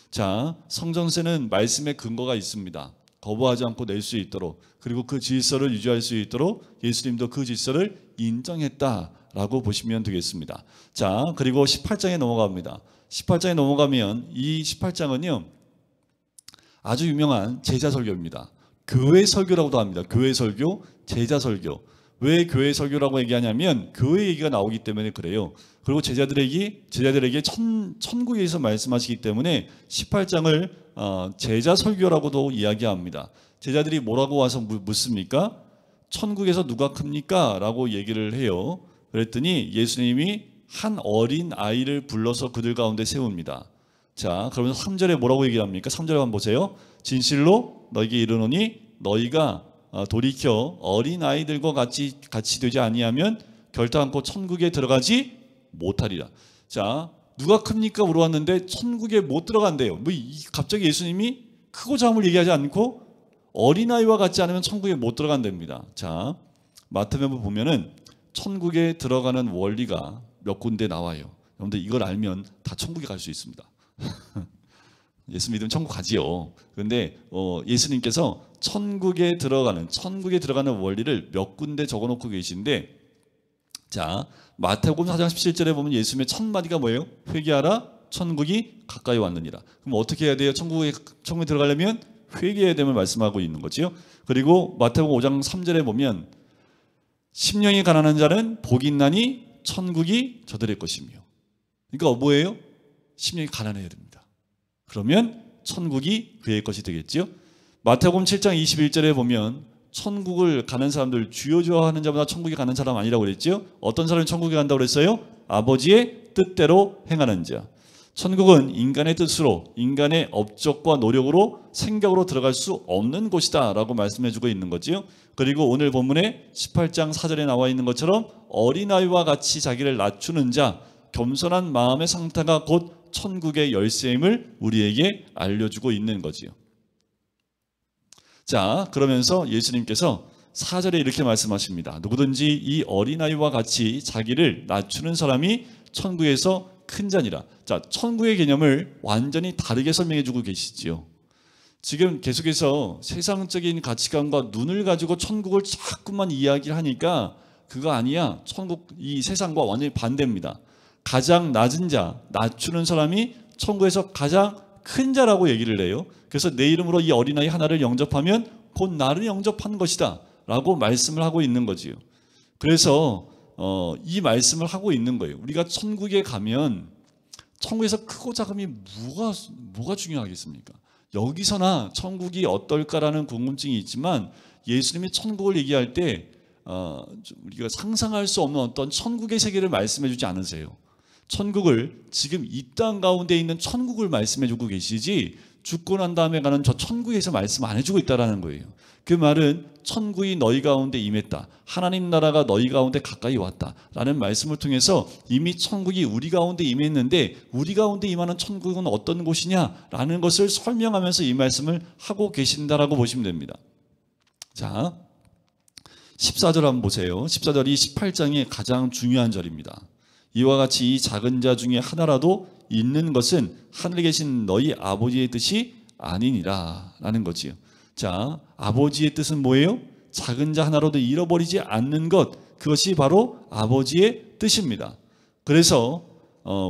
자, 성전세는 말씀의 근거가 있습니다. 거부하지 않고 낼 수 있도록, 그리고 그 질서를 유지할 수 있도록 예수님도 그 질서를 인정했다라고 보시면 되겠습니다. 자, 그리고 18장에 넘어갑니다. 18장에 넘어가면 이 18장은요 아주 유명한 제자 설교입니다. 교회 설교라고도 합니다. 교회 설교, 제자 설교. 왜 교회 설교라고 얘기하냐면 교회 얘기가 나오기 때문에 그래요. 그리고 제자들에게 천국에서 말씀하시기 때문에 18장을 제자 설교라고도 이야기합니다. 제자들이 뭐라고 와서 묻습니까? 천국에서 누가 큽니까? 라고 얘기를 해요. 그랬더니 예수님이 한 어린 아이를 불러서 그들 가운데 세웁니다. 자, 그러면서 3절에 뭐라고 얘기합니까? 3절에 한번 보세요. 진실로 너에게 이르노니 너희가 돌이켜 어린 아이들과 같이 되지 아니하면 결단코 천국에 들어가지 못하리라. 자, 누가 큽니까? 물어봤는데 천국에 못 들어간대요. 갑자기 예수님이 크고 작음을 얘기하지 않고 어린아이와 같지 않으면 천국에 못 들어간답니다. 자, 마태복음 보면은 천국에 들어가는 원리가 몇 군데 나와요. 여러분들 이걸 알면 다 천국에 갈 수 있습니다. 예수 믿으면 천국 가지요. 그런데 예수님께서 천국에 들어가는 원리를 몇 군데 적어놓고 계신데, 자, 마태복음 4장 17절에 보면 예수님의 첫 마디가 뭐예요? 회개하라, 천국이 가까이 왔느니라. 그럼 어떻게 해야 돼요? 천국에 들어가려면 회개해야 됨을 말씀하고 있는 거지요. 그리고 마태복음 5장 3절에 보면 심령이 가난한 자는 복이 있나니 천국이 저들의 것이며. 그러니까 뭐예요? 심령이 가난해야 됩니다. 그러면 천국이 그의 것이 되겠지요. 마태복음 7장 21절에 보면 천국을 가는 사람들, 주여 하는 자보다 천국에 가는 사람 아니라고 그랬죠? 어떤 사람이 천국에 간다고 그랬어요? 아버지의 뜻대로 행하는 자. 천국은 인간의 뜻으로, 인간의 업적과 노력으로 생각으로 들어갈 수 없는 곳이다 라고 말씀해주고 있는 거지요. 그리고 오늘 본문에 18장 4절에 나와 있는 것처럼 어린아이와 같이 자기를 낮추는 자, 겸손한 마음의 상태가 곧 천국의 열쇠임을 우리에게 알려주고 있는 거지요. 자, 그러면서 예수님께서 4절에 이렇게 말씀하십니다. 누구든지 이 어린아이와 같이 자기를 낮추는 사람이 천국에서 큰 자니라. 자, 천국의 개념을 완전히 다르게 설명해 주고 계시지요. 지금 계속해서 세상적인 가치관과 눈을 가지고 천국을 자꾸만 이야기를 하니까 그거 아니야. 천국, 이 세상과 완전히 반대입니다. 가장 낮은 자, 낮추는 사람이 천국에서 가장 큰 자라고 얘기를 해요. 그래서 내 이름으로 이 어린아이 하나를 영접하면 곧 나를 영접한 것이다 라고 말씀을 하고 있는 거지요. 그래서 이 말씀을 하고 있는 거예요. 우리가 천국에 가면 천국에서 크고 작음이 뭐가 중요하겠습니까? 여기서나 천국이 어떨까라는 궁금증이 있지만 예수님이 천국을 얘기할 때 우리가 상상할 수 없는 어떤 천국의 세계를 말씀해 주지 않으세요. 천국을 지금 이 땅 가운데 있는 천국을 말씀해 주고 계시지 죽고 난 다음에 가는 저 천국에서 말씀 안 해주고 있다는 거예요. 그 말은 천국이 너희 가운데 임했다. 하나님 나라가 너희 가운데 가까이 왔다. 라는 말씀을 통해서 이미 천국이 우리 가운데 임했는데 우리 가운데 임하는 천국은 어떤 곳이냐? 라는 것을 설명하면서 이 말씀을 하고 계신다라고 보시면 됩니다. 자, 14절 한번 보세요. 14절이 18장의 가장 중요한 절입니다. 이와 같이 이 작은 자 중에 하나라도 있는 것은 하늘에 계신 너희 아버지의 뜻이 아니니라 라는 거지요. 자, 아버지의 뜻은 뭐예요? 작은 자 하나로도 잃어버리지 않는 것, 그것이 바로 아버지의 뜻입니다. 그래서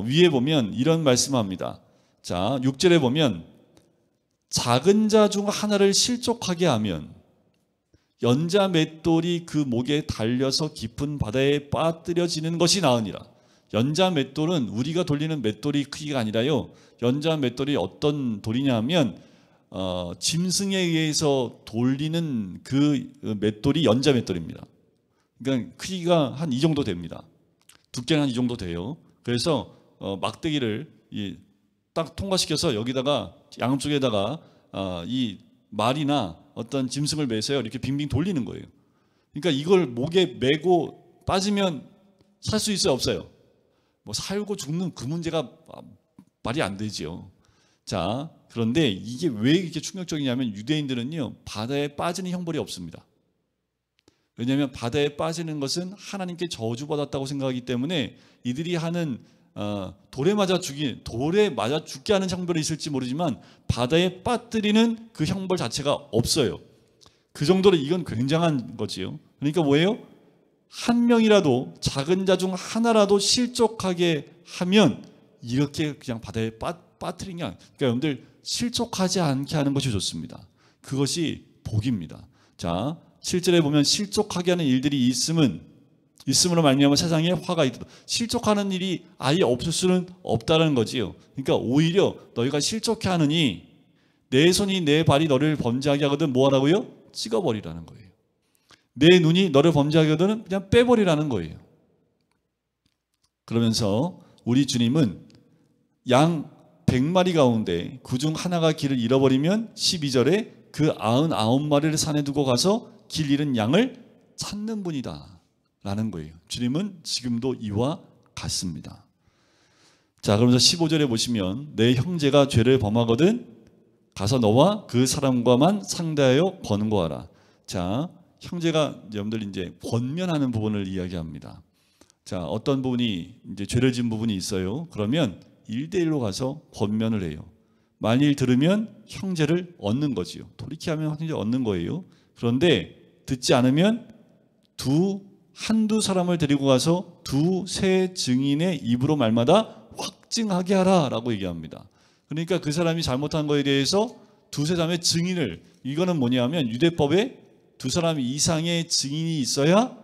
위에 보면 이런 말씀합니다. 자, 6절에 보면 작은 자 중 하나를 실족하게 하면 연자 맷돌이 그 목에 달려서 깊은 바다에 빠뜨려지는 것이 나으니라. 연자 맷돌은 우리가 돌리는 맷돌이 크기가 아니라요. 연자 맷돌이 어떤 돌이냐 하면 짐승에 의해서 돌리는 그 맷돌이 연자 맷돌입니다. 그러니까 크기가 한 이 정도 됩니다. 두께는 한 이 정도 돼요. 그래서 막대기를 딱 통과시켜서 여기다가 양쪽에다가 이 말이나 어떤 짐승을 매서요 이렇게 빙빙 돌리는 거예요. 그러니까 이걸 목에 매고 빠지면 살 수 있어요, 없어요? 뭐 살고 죽는 그 문제가 말이 안 되죠. 자, 그런데 이게 왜 이렇게 충격적이냐면 유대인들은요 바다에 빠지는 형벌이 없습니다. 왜냐하면 바다에 빠지는 것은 하나님께 저주받았다고 생각하기 때문에 이들이 하는 돌에 맞아 죽게 하는 형벌이 있을지 모르지만 바다에 빠뜨리는 그 형벌 자체가 없어요. 그 정도로 이건 굉장한 거지요. 그러니까 뭐예요? 한 명이라도 작은 자 중 하나라도 실족하게 하면 이렇게 그냥 바다에 빠뜨리는 게 아니에요. 그러니까 여러분들 실족하지 않게 하는 것이 좋습니다. 그것이 복입니다. 자, 실제로 보면 실족하게 하는 일들이 있음으로 말미암아 세상에 화가 있다. 실족하는 일이 아예 없을 수는 없다는 거지요. 그러니까 오히려 너희가 실족해 하느니 내 손이 내 발이 너를 범죄하게 하거든 뭐 하라고요? 찍어버리라는 거예요. 내 눈이 너를 범죄하게 하거든 그냥 빼버리라는 거예요. 그러면서 우리 주님은 양 100마리 가운데 그중 하나가 길을 잃어버리면 12절에 그 99마리를 산에 두고 가서 길 잃은 양을 찾는 분이다 라는 거예요. 주님은 지금도 이와 같습니다. 자, 그러면서 15절에 보시면 내 형제가 죄를 범하거든 가서 너와 그 사람과만 상대하여 권고하라. 자, 형제가 여러분들 이제 권면하는 부분을 이야기합니다. 자, 어떤 부분이 이제 죄를 지은 부분이 있어요. 그러면 1대1로 가서 권면을 해요. 만일 들으면 형제를 얻는 거지요. 돌이키하면 형제 얻는 거예요. 그런데 듣지 않으면 한두 사람을 데리고 가서 두세 증인의 입으로 말마다 확증하게 하라 라고 얘기합니다. 그러니까 그 사람이 잘못한 거에 대해서 두세 사람의 증인을, 이거는 뭐냐면 유대법에 두 사람 이상의 증인이 있어야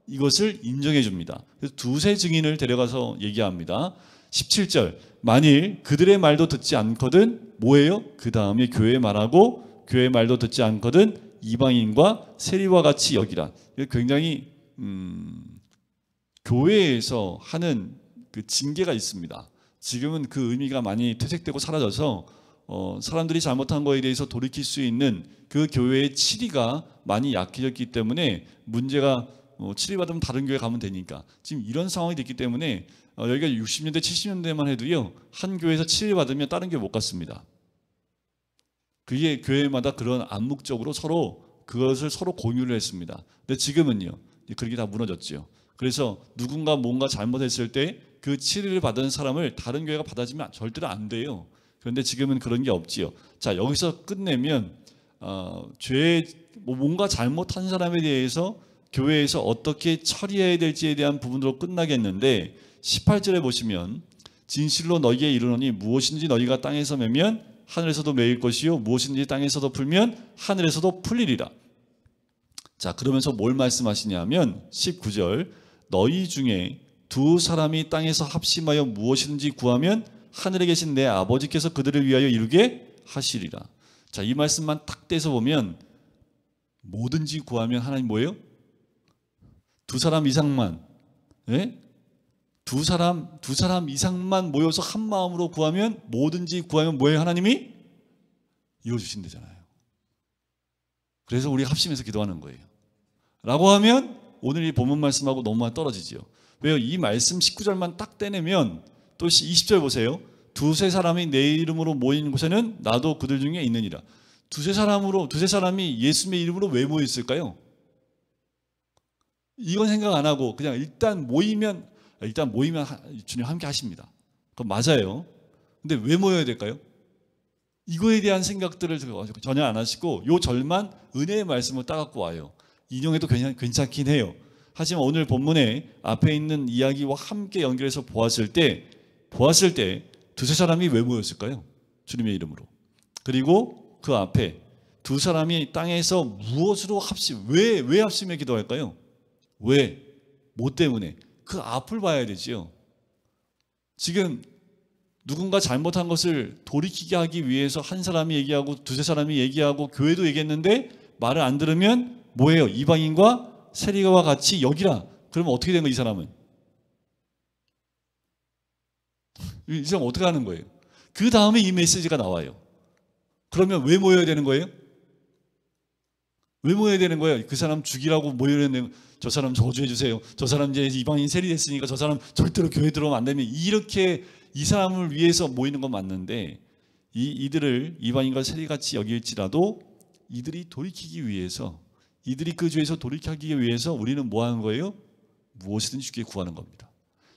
이것을 인정해 줍니다. 그래서 두세 증인을 데려가서 얘기합니다. 17절, 만일 그들의 말도 듣지 않거든 뭐예요? 그 다음에 교회 말하고 교회 말도 듣지 않거든 이방인과 세리와 같이 여기라. 굉장히 교회에서 하는 그 징계가 있습니다. 지금은 그 의미가 많이 퇴색되고 사라져서 사람들이 잘못한 거에 대해서 돌이킬 수 있는 그 교회의 치리가 많이 약해졌기 때문에 문제가 치리받으면 다른 교회 가면 되니까 지금 이런 상황이 됐기 때문에 여기가 60년대 70년대만 해도요, 한 교회에서 치리받으면 다른 교회 못 갔습니다. 그게 교회마다 그런 암묵적으로 서로 그것을 서로 공유를 했습니다. 근데 지금은요, 그렇게 다 무너졌죠. 그래서 누군가 뭔가 잘못했을 때 그 치리를 받은 사람을 다른 교회가 받아주면 절대로 안 돼요. 그런데 지금은 그런 게 없지요. 자, 여기서 끝내면 뭔가 잘못한 사람에 대해서 교회에서 어떻게 처리해야 될지에 대한 부분으로 끝나겠는데 18절에 보시면 진실로 너희에게 이르노니 무엇인지 너희가 땅에서 매면 하늘에서도 매일 것이요 무엇인지 땅에서도 풀면 하늘에서도 풀리리라. 자, 그러면서 뭘 말씀하시냐면 19절 너희 중에 두 사람이 땅에서 합심하여 무엇이든지 구하면 하늘에 계신 내 아버지께서 그들을 위하여 이루게 하시리라. 자, 이 말씀만 딱 떼서 보면 뭐든지 구하면 하나님 뭐예요? 두 사람 이상만, 예? 두 사람 이상만 모여서 한 마음으로 구하면 뭐든지 구하면 뭐예요? 하나님이 이루어주신다잖아요. 그래서 우리 합심해서 기도하는 거예요. 라고 하면 오늘 이 본문 말씀하고 너무 많이 떨어지죠. 왜요? 이 말씀 19절만 딱 떼내면 또 20절 보세요. 두세 사람이 내 이름으로 모인 곳에는 나도 그들 중에 있느니라. 두세 사람이 예수님의 이름으로 왜 모였을까요? 이건 생각 안 하고 그냥 일단 모이면 주님 함께 하십니다. 그건 맞아요. 근데 왜 모여야 될까요? 이거에 대한 생각들을 전혀 안 하시고 요 절만 은혜의 말씀을 따갖고 와요. 인용해도 괜찮긴 해요. 하지만 오늘 본문에 앞에 있는 이야기와 함께 연결해서 보았을 때 두세 사람이 왜 모였을까요? 주님의 이름으로. 그리고 그 앞에 두 사람이 땅에서 무엇으로 왜 합심해 기도할까요? 왜? 뭐 때문에? 그 앞을 봐야 되지요. 지금 누군가 잘못한 것을 돌이키게 하기 위해서 한 사람이 얘기하고 두세 사람이 얘기하고 교회도 얘기했는데 말을 안 들으면 뭐예요? 이방인과 세리와 같이 여기라. 그러면 어떻게 된 거예요? 이 사람은? 이 사람 어떻게 하는 거예요? 그 다음에 이 메시지가 나와요. 그러면 왜 모여야 되는 거예요? 왜 모여야 되는 거예요? 그 사람 죽이라고 모여야 되는, 저 사람 저주해 주세요. 저 사람 이제 이방인 세리 됐으니까 저 사람 절대로 교회 들어오면 안 되면, 이렇게 이 사람을 위해서 모이는 건 맞는데 이들을 이방인과 세리같이 여길지라도 이들이 돌이키기 위해서, 이들이 그 죄에서 돌이키기 위해서 우리는 뭐 하는 거예요? 무엇이든지 주께 구하는 겁니다.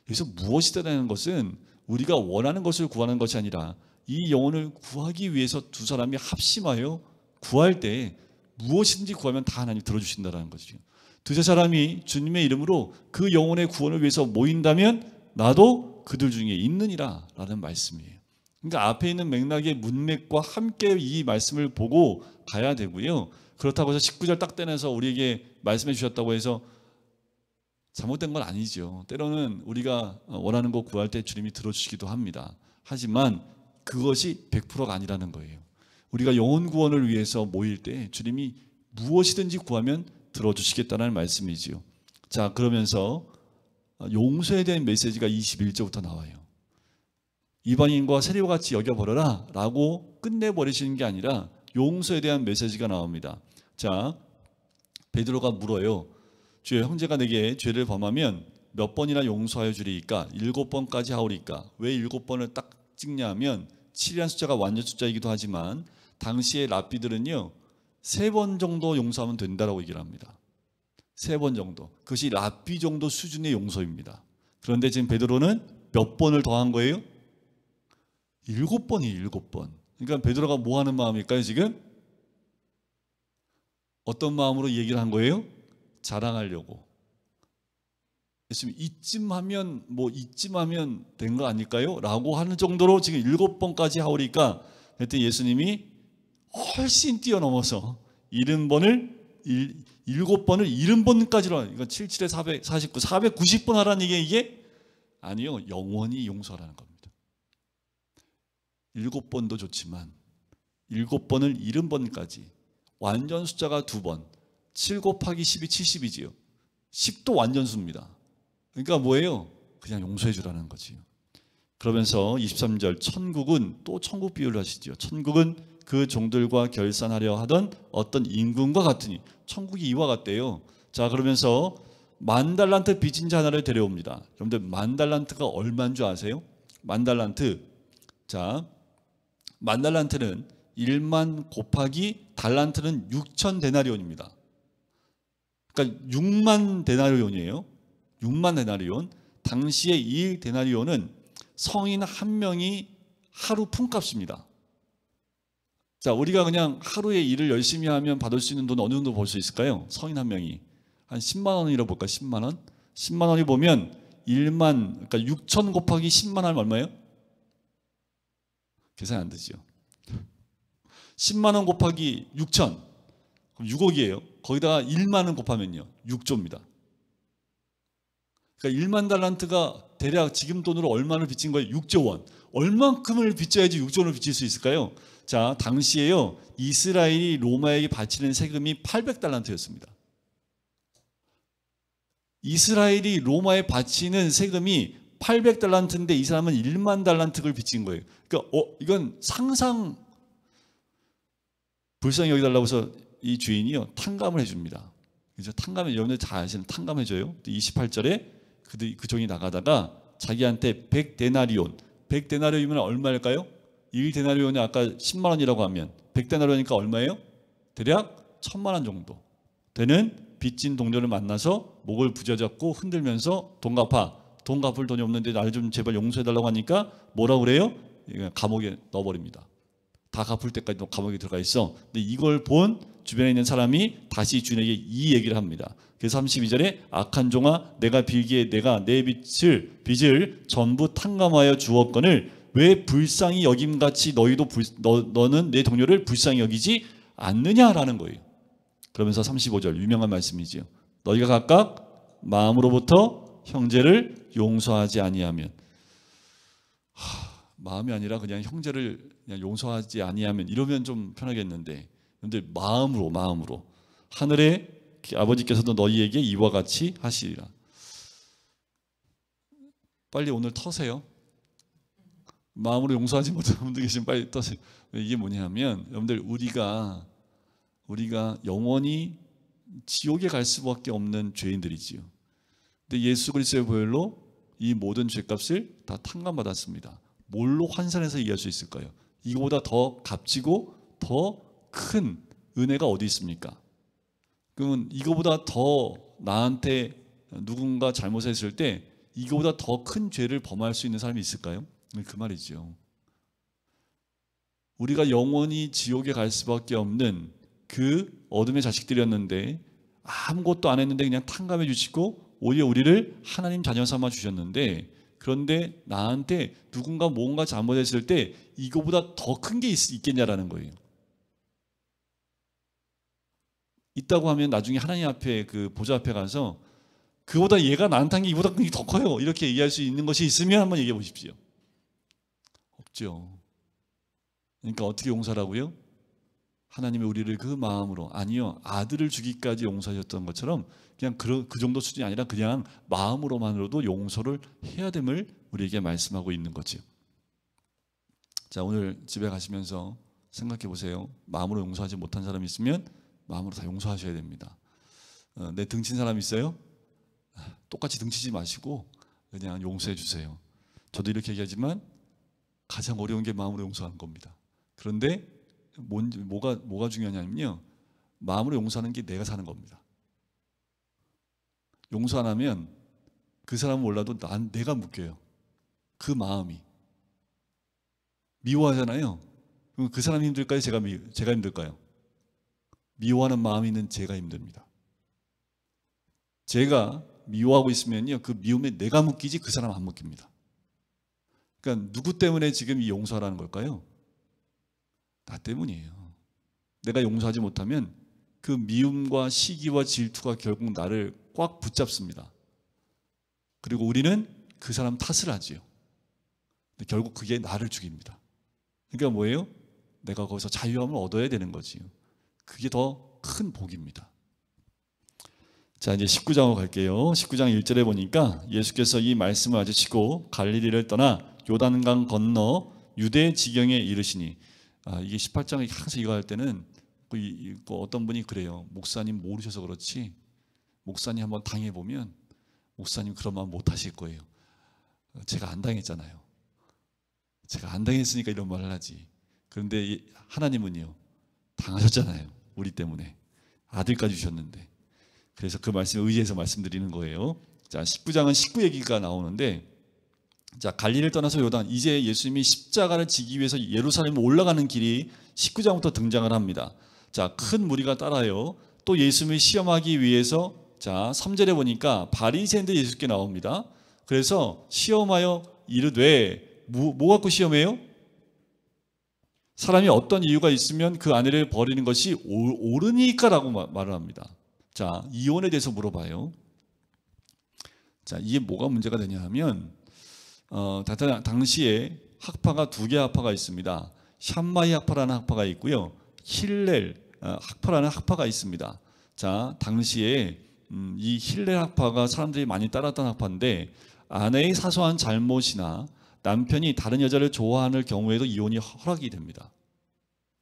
그래서 무엇이다라는 것은 우리가 원하는 것을 구하는 것이 아니라 이 영혼을 구하기 위해서 두 사람이 합심하여 구할 때 무엇이든지 구하면 다 하나님 들어주신다는 거죠. 두세 사람이 주님의 이름으로 그 영혼의 구원을 위해서 모인다면 나도 그들 중에 있느니라 라는 말씀이에요. 그러니까 앞에 있는 맥락의 문맥과 함께 이 말씀을 보고 가야 되고요. 그렇다고 해서 19절 딱 떼내서 우리에게 말씀해 주셨다고 해서 잘못된 건 아니죠. 때로는 우리가 원하는 거 구할 때 주님이 들어주시기도 합니다. 하지만 그것이 100%가 아니라는 거예요. 우리가 영혼 구원을 위해서 모일 때 주님이 무엇이든지 구하면 들어주시겠다는 말씀이지요. 자, 그러면서 용서에 대한 메시지가 21절부터 나와요. 이방인과 세리와 같이 여겨버려라 라고 끝내버리시는 게 아니라 용서에 대한 메시지가 나옵니다. 자, 베드로가 물어요. 주여, 형제가 내게 죄를 범하면 몇 번이나 용서하여 주리이까? 7번까지 하오리까? 왜 7번을 딱 찍냐 하면 7이라는 숫자가 완전 숫자이기도 하지만 당시의 랍비들은요 3번 정도 용서하면 된다라고 얘기를 합니다. 3번 정도. 그것이 랍비 정도 수준의 용서입니다. 그런데 지금 베드로는 몇 번을 더한 거예요? 7번이에요. 7번. 그러니까 베드로가 뭐 하는 마음일까요? 지금 어떤 마음으로 얘기를 한 거예요? 자랑하려고. 예수님 이쯤 하면 된 거 아닐까요? 라고 하는 정도로 지금 7번까지 하오리까, 그때 예수님이 훨씬 뛰어넘어서 7번을 70번까지로, 이건 77에 449, 490번 하라는 이게 아니요, 영원히 용서하라는 겁니다. 7번도 좋지만 7번을 70번까지 완전 숫자가 2번. 7 곱하기 10이 70이지요. 10도 완전수입니다. 그러니까 뭐예요? 그냥 용서해 주라는 거지요. 그러면서 23절 천국은 또 천국 비유를 하시죠. 천국은 그 종들과 결산하려 하던 어떤 임금과 같으니 천국이 이와 같대요. 자, 그러면서 10,000달란트 빚진 자 하나를 데려옵니다. 여러분들 10,000달란트가 얼마인 줄 아세요? 10,000달란트. 자, 10,000달란트는 1만 곱하기 달란트는 6,000데나리온입니다. 그러니까 6만 데나리온이에요. 6만 데나리온. 당시의 1데나리온은 성인 한 명이 하루 품값입니다. 자, 우리가 그냥 하루에 일을 열심히 하면 받을 수 있는 돈 어느 정도 벌 수 있을까요? 성인 한 명이 한 10만 원이라고 볼까요? 10만 원? 10만 원이 보면 1만, 그러니까 6천 곱하기 10만 하면 얼마예요? 계산이 안 되죠. 10만 원 곱하기 6천, 그럼 6억이에요. 거기다가 1만 원 곱하면요, 6조입니다. 그러니까 1만 달란트가 대략 지금 돈으로 얼마를 빚진 거예요? 6조 원. 얼만큼을 빚져야지 6조 원을 빚질 수 있을까요? 자, 당시에요, 이스라엘이 로마에게 바치는 세금이 800달란트였습니다. 이스라엘이 로마에 바치는 세금이 800달란트인데 이 사람은 1만 달란트를 빚진 거예요. 그러니까 이건 상상 불쌍히 여기달라고 해서 이 주인이요, 탕감을 해줍니다. 그죠? 탕감을, 여러분들 잘 아시는 탕감해줘요. 28절에 그 종이 나가다가 자기한테 100데나리온, 100데나리온이면 얼마일까요? 1데나리온이 아까 10만 원이라고 하면 100데나리온이니까 얼마예요? 대략 1,000만 원 정도 되는 빚진 동료를 만나서 목을 부여잡고 흔들면서 돈 갚아. 돈 갚을 돈이 없는데 나를 좀 제발 용서해달라고 하니까 뭐라고 그래요? 감옥에 넣어버립니다. 다 갚을 때까지 감옥에 들어가 있어. 근데 이걸 본 주변에 있는 사람이 다시 주인에게 이 얘기를 합니다. 그래서 32절에 악한 종아, 내가 빌기에 내가 내 빚을 전부 탕감하여 주었거늘 왜 불쌍히 여김같이 너는 내 동료를 불쌍히 여기지 않느냐라는 거예요. 그러면서 35절 유명한 말씀이지요. 너희가 각각 마음으로부터 형제를 용서하지 아니하면, 마음이 아니라 그냥 형제를 그냥 용서하지 아니하면 이러면 좀 편하겠는데, 근데 마음으로 하늘의 아버지께서도 너희에게 이와 같이 하시리라. 빨리 오늘 터세요. 마음으로 용서하지 못하는 분들 계시면 빨리 터세요. 이게 뭐냐면, 여러분들 우리가 영원히 지옥에 갈 수밖에 없는 죄인들이지요. 근데 예수 그리스도의 보혈로 이 모든 죄값을 다 탕감받았습니다. 뭘로 환산해서 이해할 수 있을까요? 이거보다 더 값지고 더 큰 은혜가 어디 있습니까? 그러면 이거보다 더 나한테 누군가 잘못했을 때 이거보다 더 큰 죄를 범할 수 있는 사람이 있을까요? 그 말이죠. 우리가 영원히 지옥에 갈 수밖에 없는 그 어둠의 자식들이었는데 아무것도 안 했는데 그냥 탕감해 주시고 오히려 우리를 하나님 자녀 삼아 주셨는데, 그런데 나한테 누군가 뭔가 잘못했을 때 이거보다 더 큰 게 있겠냐라는 거예요. 있다고 하면 나중에 하나님 앞에 그 보좌 앞에 가서 그보다 얘가 나한테 한 게 이보다 큰 게 더 커요, 이렇게 얘기할 수 있는 것이 있으면 한번 얘기해 보십시오. 없죠. 그러니까 어떻게 용서라고요? 하나님이 우리를 그 마음으로, 아니요, 아들을 주기까지 용서하셨던 것처럼 그냥 그 정도 수준이 아니라 그냥 마음으로만으로도 용서를 해야 됨을 우리에게 말씀하고 있는 거죠. 자, 오늘 집에 가시면서 생각해 보세요. 마음으로 용서하지 못한 사람이 있으면 마음으로 다 용서하셔야 됩니다. 내 등친 사람 있어요? 똑같이 등치지 마시고 그냥 용서해 주세요. 저도 이렇게 얘기하지만 가장 어려운 게 마음으로 용서하는 겁니다. 그런데 뭐가 중요하냐면요, 마음으로 용서하는 게 내가 사는 겁니다. 용서 안 하면 그 사람은 몰라도 내가 묶여요. 그 마음이 미워하잖아요. 그럼 그 사람이 힘들까요? 제가 힘들까요? 미워하는 마음이 있는 제가 힘듭니다. 제가 미워하고 있으면요, 그 미움에 내가 묶이지 그 사람 안 묶입니다. 그러니까 누구 때문에 지금 이 용서하라는 걸까요? 나 때문이에요. 내가 용서하지 못하면 그 미움과 시기와 질투가 결국 나를 꽉 붙잡습니다. 그리고 우리는 그 사람 탓을 하지요. 근데 결국 그게 나를 죽입니다. 그러니까 뭐예요? 내가 거기서 자유함을 얻어야 되는 거지요. 그게 더 큰 복입니다. 자, 이제 19장으로 갈게요. 19장 1절에 보니까 예수께서 이 말씀을 마치시고 갈릴리를 떠나 요단강 건너 유대 지경에 이르시니, 이게 18장에 항상 이거 할 때는 어떤 분이 그래요. 목사님 모르셔서 그렇지 목사님 한번 당해보면 목사님 그런 말 못하실 거예요. 제가 안 당했잖아요. 제가 안 당했으니까 이런 말을 하지. 그런데 하나님은요 당하셨잖아요. 우리 때문에 아들까지 주셨는데. 그래서 그 말씀에 의지해서 말씀드리는 거예요. 자, 19장은 식구 얘기가 나오는데, 자, 갈릴리를 떠나서 요단, 이제 예수님이 십자가를 지기 위해서 예루살렘에 올라가는 길이 19장부터 등장을 합니다. 자, 큰 무리가 따라요. 또 예수님을 시험하기 위해서, 자, 3절에 보니까 바리새인들이 예수께 나옵니다. 그래서 시험하여 이르되, 뭐 갖고 시험해요? 사람이 어떤 이유가 있으면 그 아내를 버리는 것이 옳으니까라고 말을 합니다. 자, 이혼에 대해서 물어봐요. 자, 이게 뭐가 문제가 되냐 하면, 당시에 학파가 두 개의 학파가 있습니다. 샴마이 학파라는 학파가 있고요, 힐렐 학파라는 학파가 있습니다. 자, 당시에 이 힐렐 학파가 사람들이 많이 따랐던 학파인데, 아내의 사소한 잘못이나 남편이 다른 여자를 좋아하는 경우에도 이혼이 허락이 됩니다.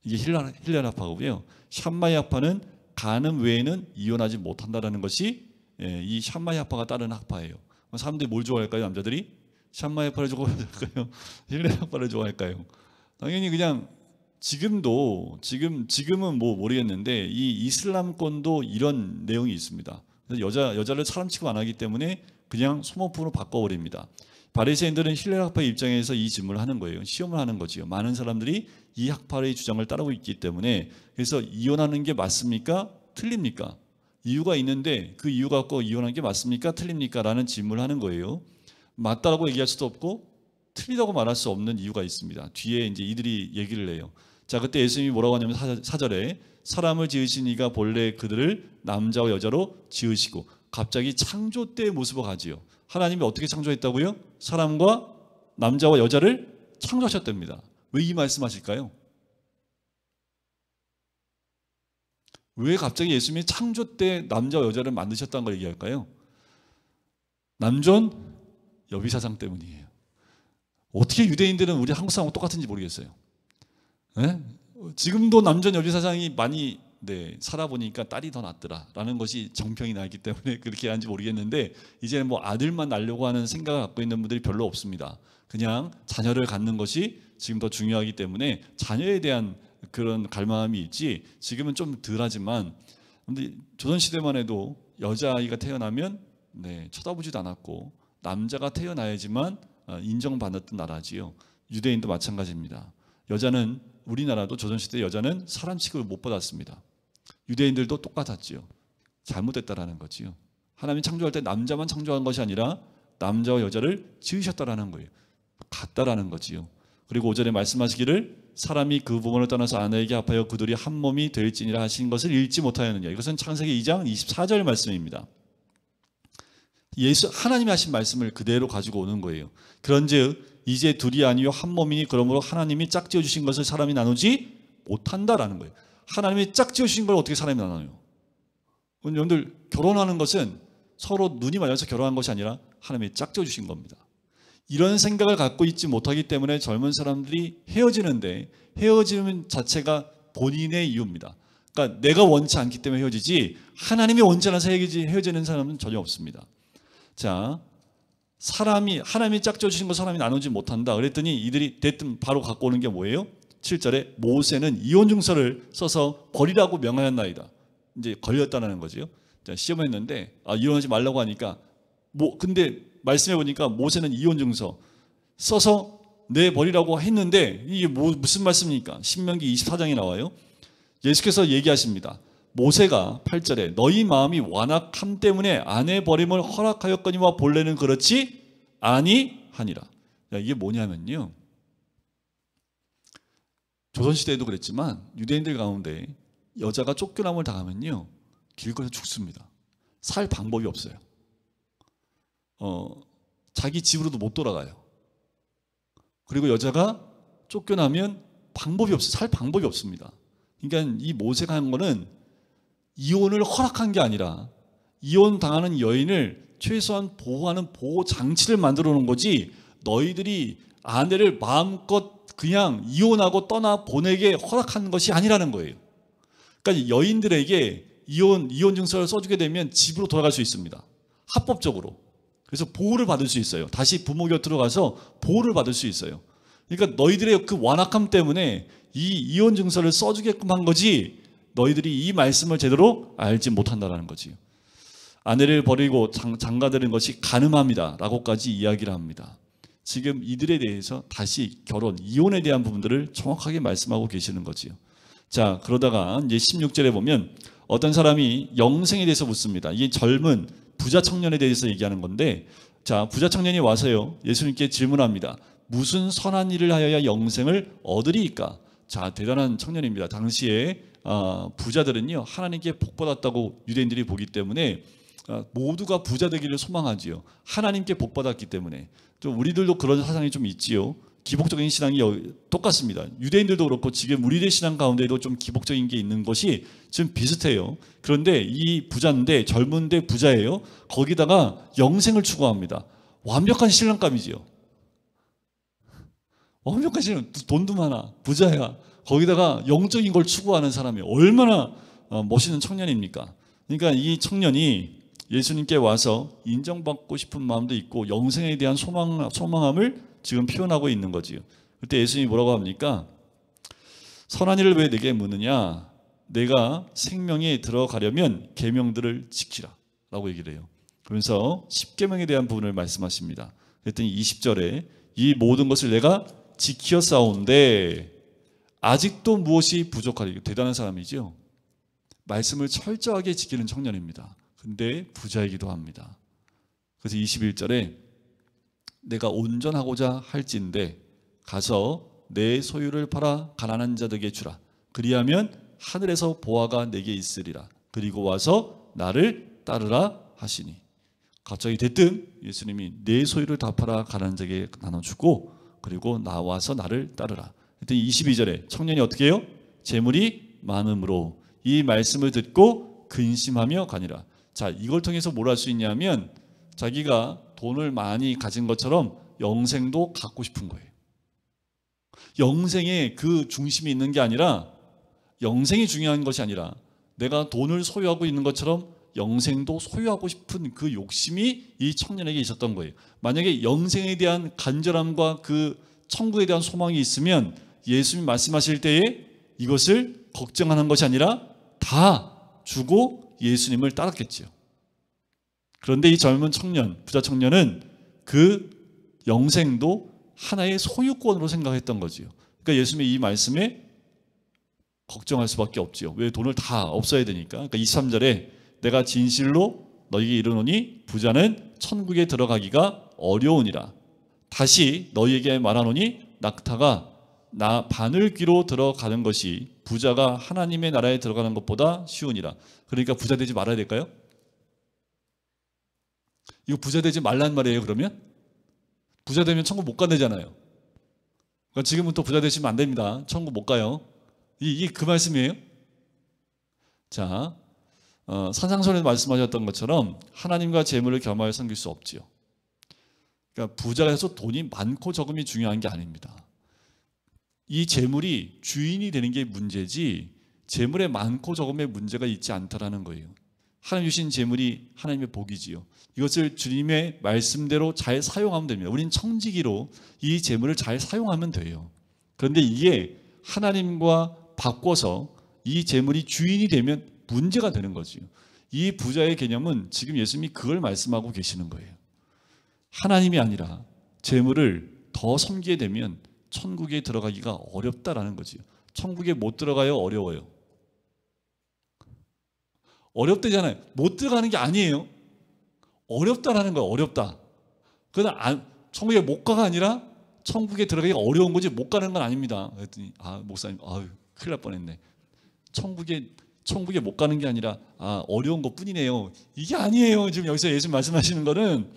이게 힐렐 학파고요. 샴마이 학파는 간음 외에는 이혼하지 못한다는 것이 이 샴마이 학파가 따르는 학파예요. 사람들이 뭘 좋아할까요? 남자들이? 샴마이 학파를 좋아할까요? 힐렐 학파를 좋아할까요? 당연히 그냥 지금은 뭐 모르겠는데 이 이슬람권도 이런 내용이 있습니다. 그래서 여자를 사람 취급 안 하기 때문에 그냥 소모품으로 바꿔버립니다. 바리새인들은 힐렐 학파의 입장에서 이 질문을 하는 거예요. 시험을 하는 거지요. 많은 사람들이 이 학파의 주장을 따르고 있기 때문에. 그래서 이혼하는 게 맞습니까? 틀립니까? 이유가 있는데 그 이유 갖고 이혼하는 게 맞습니까? 틀립니까? 라는 질문을 하는 거예요. 맞다라고 얘기할 수도 없고 틀리다고 말할 수 없는 이유가 있습니다. 뒤에 이제 이들이 얘기를 해요. 자, 그때 예수님이 뭐라고 하냐면 4절에 사람을 지으신 이가 본래 그들을 남자와 여자로 지으시고, 갑자기 창조 때의 모습을 가지요. 하나님이 어떻게 창조했다고요? 사람과 남자와 여자를 창조하셨답니다. 왜 이 말씀하실까요? 왜 갑자기 예수님이 창조 때 남자와 여자를 만드셨다는 걸 얘기할까요? 남존 여비사상 때문이에요. 어떻게 유대인들은 우리 한국 사람하고 똑같은지 모르겠어요. 네? 지금도 남존 여비사상이 많이 살아보니까 딸이 더 낫더라라는 것이 정평이 나기 때문에 그렇게 하는지 모르겠는데, 이제는 뭐 아들만 낳으려고 하는 생각을 갖고 있는 분들이 별로 없습니다. 그냥 자녀를 갖는 것이 지금 더 중요하기 때문에 자녀에 대한 그런 갈망함이 있지, 지금은 좀 덜하지만, 근데 조선시대만 해도 여자아이가 태어나면 쳐다보지도 않았고 남자가 태어나야지만 인정받았던 나라지요. 유대인도 마찬가지입니다. 여자는, 우리나라도 조선시대 여자는 사람 취급을 못 받았습니다. 유대인들도 똑같았지요. 잘못됐다라는 거지요. 하나님이 창조할 때 남자만 창조한 것이 아니라 남자와 여자를 지으셨다라는 거예요. 같다라는 거지요. 그리고 5절에 말씀하시기를 사람이 그 부분을 떠나서 아내에게 합하여 그들이 한 몸이 될지니라 하신 것을 읽지 못하였느냐. 이것은 창세기 2장 24절 말씀입니다. 하나님이 하신 말씀을 그대로 가지고 오는 거예요. 그런즉 이제 둘이 아니요 한 몸이니 그러므로 하나님이 짝지어 주신 것을 사람이 나누지 못한다라는 거예요. 하나님이 짝지어 주신 걸 어떻게 사람이 나눠요? 여러분들, 결혼하는 것은 서로 눈이 맞아서 결혼한 것이 아니라 하나님이 짝지어 주신 겁니다. 이런 생각을 갖고 있지 못하기 때문에 젊은 사람들이 헤어지는데, 헤어지는 자체가 본인의 이유입니다. 그러니까 내가 원치 않기 때문에 헤어지지, 하나님이 원치 않아서 헤어지는 사람은 전혀 없습니다. 자, 하나님이 짝지어 주신 거 사람이 나누지 못한다 그랬더니 이들이 대뜸 바로 갖고 오는 게 뭐예요? 7절에 모세는 이혼 증서를 써서 버리라고 명하였나이다. 이제 걸렸다는 거죠. 자, 시험했는데 이혼하지 말라고 하니까 근데 말씀해 보니까 모세는 이혼 증서 써서 내버리라고 했는데 이게 무슨 말씀입니까? 신명기 24장에 나와요. 예수께서 얘기하십니다. 모세가 8절에 너희 마음이 완악함 때문에 아내 버림을 허락하였거니와 본래는 그렇지 아니하니라. 이게 뭐냐면요, 조선시대에도 그랬지만 유대인들 가운데 여자가 쫓겨남을 당하면요 길거리에서 죽습니다. 살 방법이 없어요. 자기 집으로도 못 돌아가요. 그리고 여자가 쫓겨나면 살 방법이 없습니다. 그러니까 이 모세가 한 거는 이혼을 허락한 게 아니라 이혼 당하는 여인을 최소한 보호하는 보호 장치를 만들어 놓은 거지, 너희들이 아내를 마음껏 그냥 이혼하고 떠나 보내게 허락한 것이 아니라는 거예요. 그러니까 여인들에게 이혼 증서를 써주게 되면 집으로 돌아갈 수 있습니다. 합법적으로. 그래서 보호를 받을 수 있어요. 다시 부모 곁으로 가서 보호를 받을 수 있어요. 그러니까 너희들의 그 완악함 때문에 이 이혼 증서를 써주게끔 한 거지, 너희들이 이 말씀을 제대로 알지 못한다는 거지요. 아내를 버리고 장가드는 것이 간음합니다 라고까지 이야기를 합니다. 지금 이들에 대해서 다시 결혼, 이혼에 대한 부분들을 정확하게 말씀하고 계시는 거지요. 자, 그러다가 이제 16절에 보면 어떤 사람이 영생에 대해서 묻습니다. 이 젊은 부자 청년에 대해서 얘기하는 건데, 자, 부자 청년이 와서요, 예수님께 질문합니다. 무슨 선한 일을 하여야 영생을 얻으리이까? 자, 대단한 청년입니다. 당시에 부자들은요, 하나님께 복받았다고 유대인들이 보기 때문에 모두가 부자 되기를 소망하지요. 하나님께 복받았기 때문에. 좀 우리들도 그런 사상이 좀 있지요. 기복적인 신앙이 똑같습니다. 유대인들도 그렇고 지금 우리들 신앙 가운데도 좀 기복적인 게 있는 것이 지금 비슷해요. 그런데 이 부자인데, 젊은데 부자예요. 거기다가 영생을 추구합니다. 완벽한 신랑감이지요. 완벽한 신랑, 돈도 많아, 부자야. 거기다가 영적인 걸 추구하는 사람이 얼마나 멋있는 청년입니까? 그러니까 이 청년이 예수님께 와서 인정받고 싶은 마음도 있고 영생에 대한 소망함을 지금 표현하고 있는 거지요. 그때 예수님이 뭐라고 합니까? 선한 일을 왜 내게 묻느냐? 내가 생명에 들어가려면 계명들을 지키라 라고 얘기를 해요. 그러면서 10계명에 대한 부분을 말씀하십니다. 그랬더니 20절에 이 모든 것을 내가 지키었사온데 아직도 무엇이 부족하리. 대단한 사람이죠. 말씀을 철저하게 지키는 청년입니다. 근데 부자이기도 합니다. 그래서 21절에 내가 온전하고자 할진대 가서 내 소유를 팔아 가난한 자들에게 주라. 그리하면 하늘에서 보화가 내게 있으리라. 그리고 와서 나를 따르라 하시니. 갑자기 대뜸 예수님이 내 소유를 다 팔아 가난한 자에게 나눠주고 그리고 나와서 나를 따르라. 그랬더니 22절에 청년이 어떻게 해요? 재물이 많음으로 이 말씀을 듣고 근심하며 가니라. 자, 이걸 통해서 뭘 할 수 있냐면 자기가 돈을 많이 가진 것처럼 영생도 갖고 싶은 거예요. 영생에 그 중심이 있는 게 아니라, 영생이 중요한 것이 아니라 내가 돈을 소유하고 있는 것처럼 영생도 소유하고 싶은 그 욕심이 이 청년에게 있었던 거예요. 만약에 영생에 대한 간절함과 그 천국에 대한 소망이 있으면 예수님 말씀하실 때에 이것을 걱정하는 것이 아니라 다 주고 예수님을 따랐겠지요. 그런데 이 젊은 청년, 부자 청년은 그 영생도 하나의 소유권으로 생각했던 거지요. 그러니까 예수님의 이 말씀에 걱정할 수밖에 없지요. 왜? 돈을 다 없어야 되니까. 그러니까 23절에 내가 진실로 너희에게 이르노니 부자는 천국에 들어가기가 어려우니라. 다시 너희에게 말하노니 낙타가 나 바늘귀로 들어가는 것이 부자가 하나님의 나라에 들어가는 것보다 쉬우니라. 그러니까 부자 되지 말아야 될까요? 이거 부자 되지 말란 말이에요. 그러면 부자 되면 천국 못 간다잖아요. 그러니까 지금부터 부자 되시면 안 됩니다. 천국 못 가요. 이게 그 말씀이에요. 자, 산상선에서 말씀하셨던 것처럼 하나님과 재물을 겸하여 섬길 수 없지요. 그러니까 부자가 해서 돈이 많고 적음이 중요한 게 아닙니다. 이 재물이 주인이 되는 게 문제지 재물의 많고 적음의 문제가 있지 않다라는 거예요. 하나님 주신 재물이 하나님의 복이지요. 이것을 주님의 말씀대로 잘 사용하면 됩니다. 우리는 청지기로 이 재물을 잘 사용하면 돼요. 그런데 이게 하나님과 바꿔서 이 재물이 주인이 되면 문제가 되는 거지요. 이 부자의 개념은 지금 예수님이 그걸 말씀하고 계시는 거예요. 하나님이 아니라 재물을 더 섬기게 되면 천국에 들어가기가 어렵다라는 거지요. 천국에 못 들어가요? 어려워요? 어렵다잖아요. 못 들어가는 게 아니에요. 어렵다라는 거예요. 어렵다. 그러나 천국에 못 가가 아니라 천국에 들어가기가 어려운 거지 못 가는 건 아닙니다. 그랬더니 목사님 큰일 날 뻔했네. 천국에 못 가는 게 아니라 어려운 것뿐이네요. 이게 아니에요. 지금 여기서 예수님 말씀하시는 거는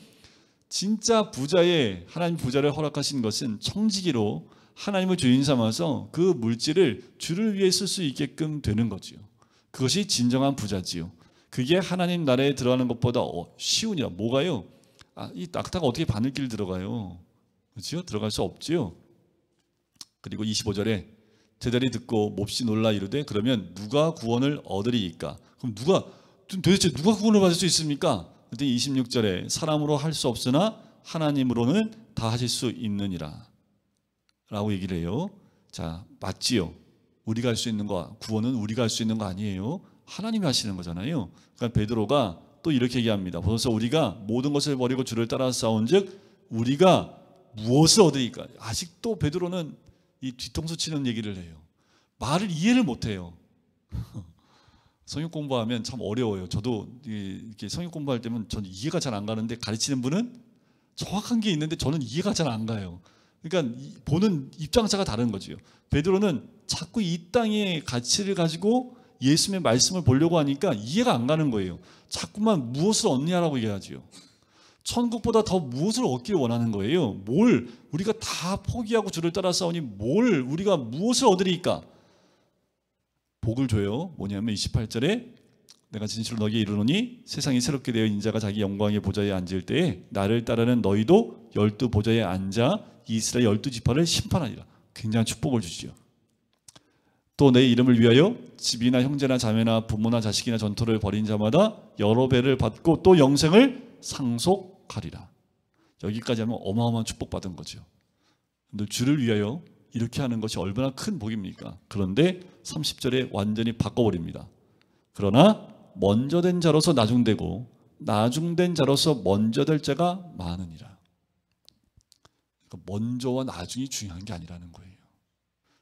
진짜 부자의 하나님 부자를 허락하신 것은 청지기로 하나님을 주인 삼아서 그 물질을 주를 위해 쓸 수 있게끔 되는 거지요. 그것이 진정한 부자지요. 그게 하나님 나라에 들어가는 것보다 쉬우니라. 뭐가요? 이 낙타가 어떻게 바늘길 들어가요? 그렇죠? 들어갈 수 없지요. 그리고 25절에 제자리 듣고 몹시 놀라 이르되 그러면 누가 구원을 얻으리이까? 그럼 도대체 누가 구원을 받을 수 있습니까? 그랬더니 26절에 사람으로 할 수 없으나 하나님으로는 다 하실 수 있느니라 라고 얘기를 해요. 자, 맞지요. 우리가 할 수 있는 거, 구원은 우리가 할 수 있는 거 아니에요. 하나님이 하시는 거잖아요. 그러니까 베드로가 또 이렇게 얘기합니다. 벌써 우리가 모든 것을 버리고 주를 따라 싸운즉 우리가 무엇을 얻으리까? 아직도 베드로는 이 뒤통수 치는 얘기를 해요. 말을 이해를 못해요. 성경 공부하면 참 어려워요. 저도 이렇게 성경 공부할 때면 저는 이해가 잘 안 가는데 가르치는 분은 정확한 게 있는데 저는 이해가 잘 안 가요. 그러니까 보는 입장차가 다른 거죠. 베드로는 자꾸 이 땅의 가치를 가지고 예수님의 말씀을 보려고 하니까 이해가 안 가는 거예요. 자꾸만 무엇을 얻냐라고 얘기하죠. 천국보다 더 무엇을 얻기를 원하는 거예요. 뭘 우리가 다 포기하고 주를 따라 싸우니 뭘 우리가 무엇을 얻으리까? 복을 줘요. 뭐냐면 28절에 내가 진실로 너희에게 이르노니 세상이 새롭게 되어 인자가 자기 영광의 보좌에 앉을 때에 나를 따르는 너희도 12 보좌에 앉아 이스라엘 12지파를 심판하리라. 굉장한 축복을 주지요. 또 내 이름을 위하여 집이나 형제나 자매나 부모나 자식이나 전토를 벌인 자마다 여러 배를 받고 또 영생을 상속하리라. 여기까지 하면 어마어마한 축복받은 거죠. 근데 주를 위하여 이렇게 하는 것이 얼마나 큰 복입니까? 그런데 30절에 완전히 바꿔버립니다. 그러나 먼저 된 자로서 나중되고 나중된 자로서 먼저 될 자가 많으니라. 그러니까 먼저와 나중이 중요한 게 아니라는 거예요.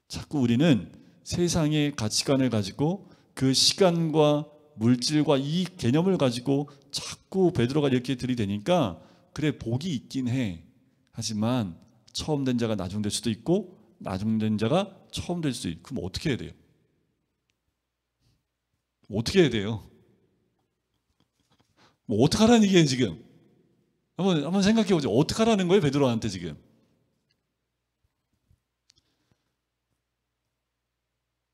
자꾸 우리는 세상의 가치관을 가지고 그 시간과 물질과 이 개념을 가지고 자꾸 베드로가 이렇게 들이대니까 그래 복이 있긴 해. 하지만 처음 된 자가 나중 될 수도 있고 나중 된 자가 처음 될 수도 있고 그럼 어떻게 해야 돼요? 어떻게 해야 돼요? 뭐 어떻게 하라는 얘기예요 지금? 한번 생각해 보죠. 어떻게 하라는 거예요 베드로한테 지금?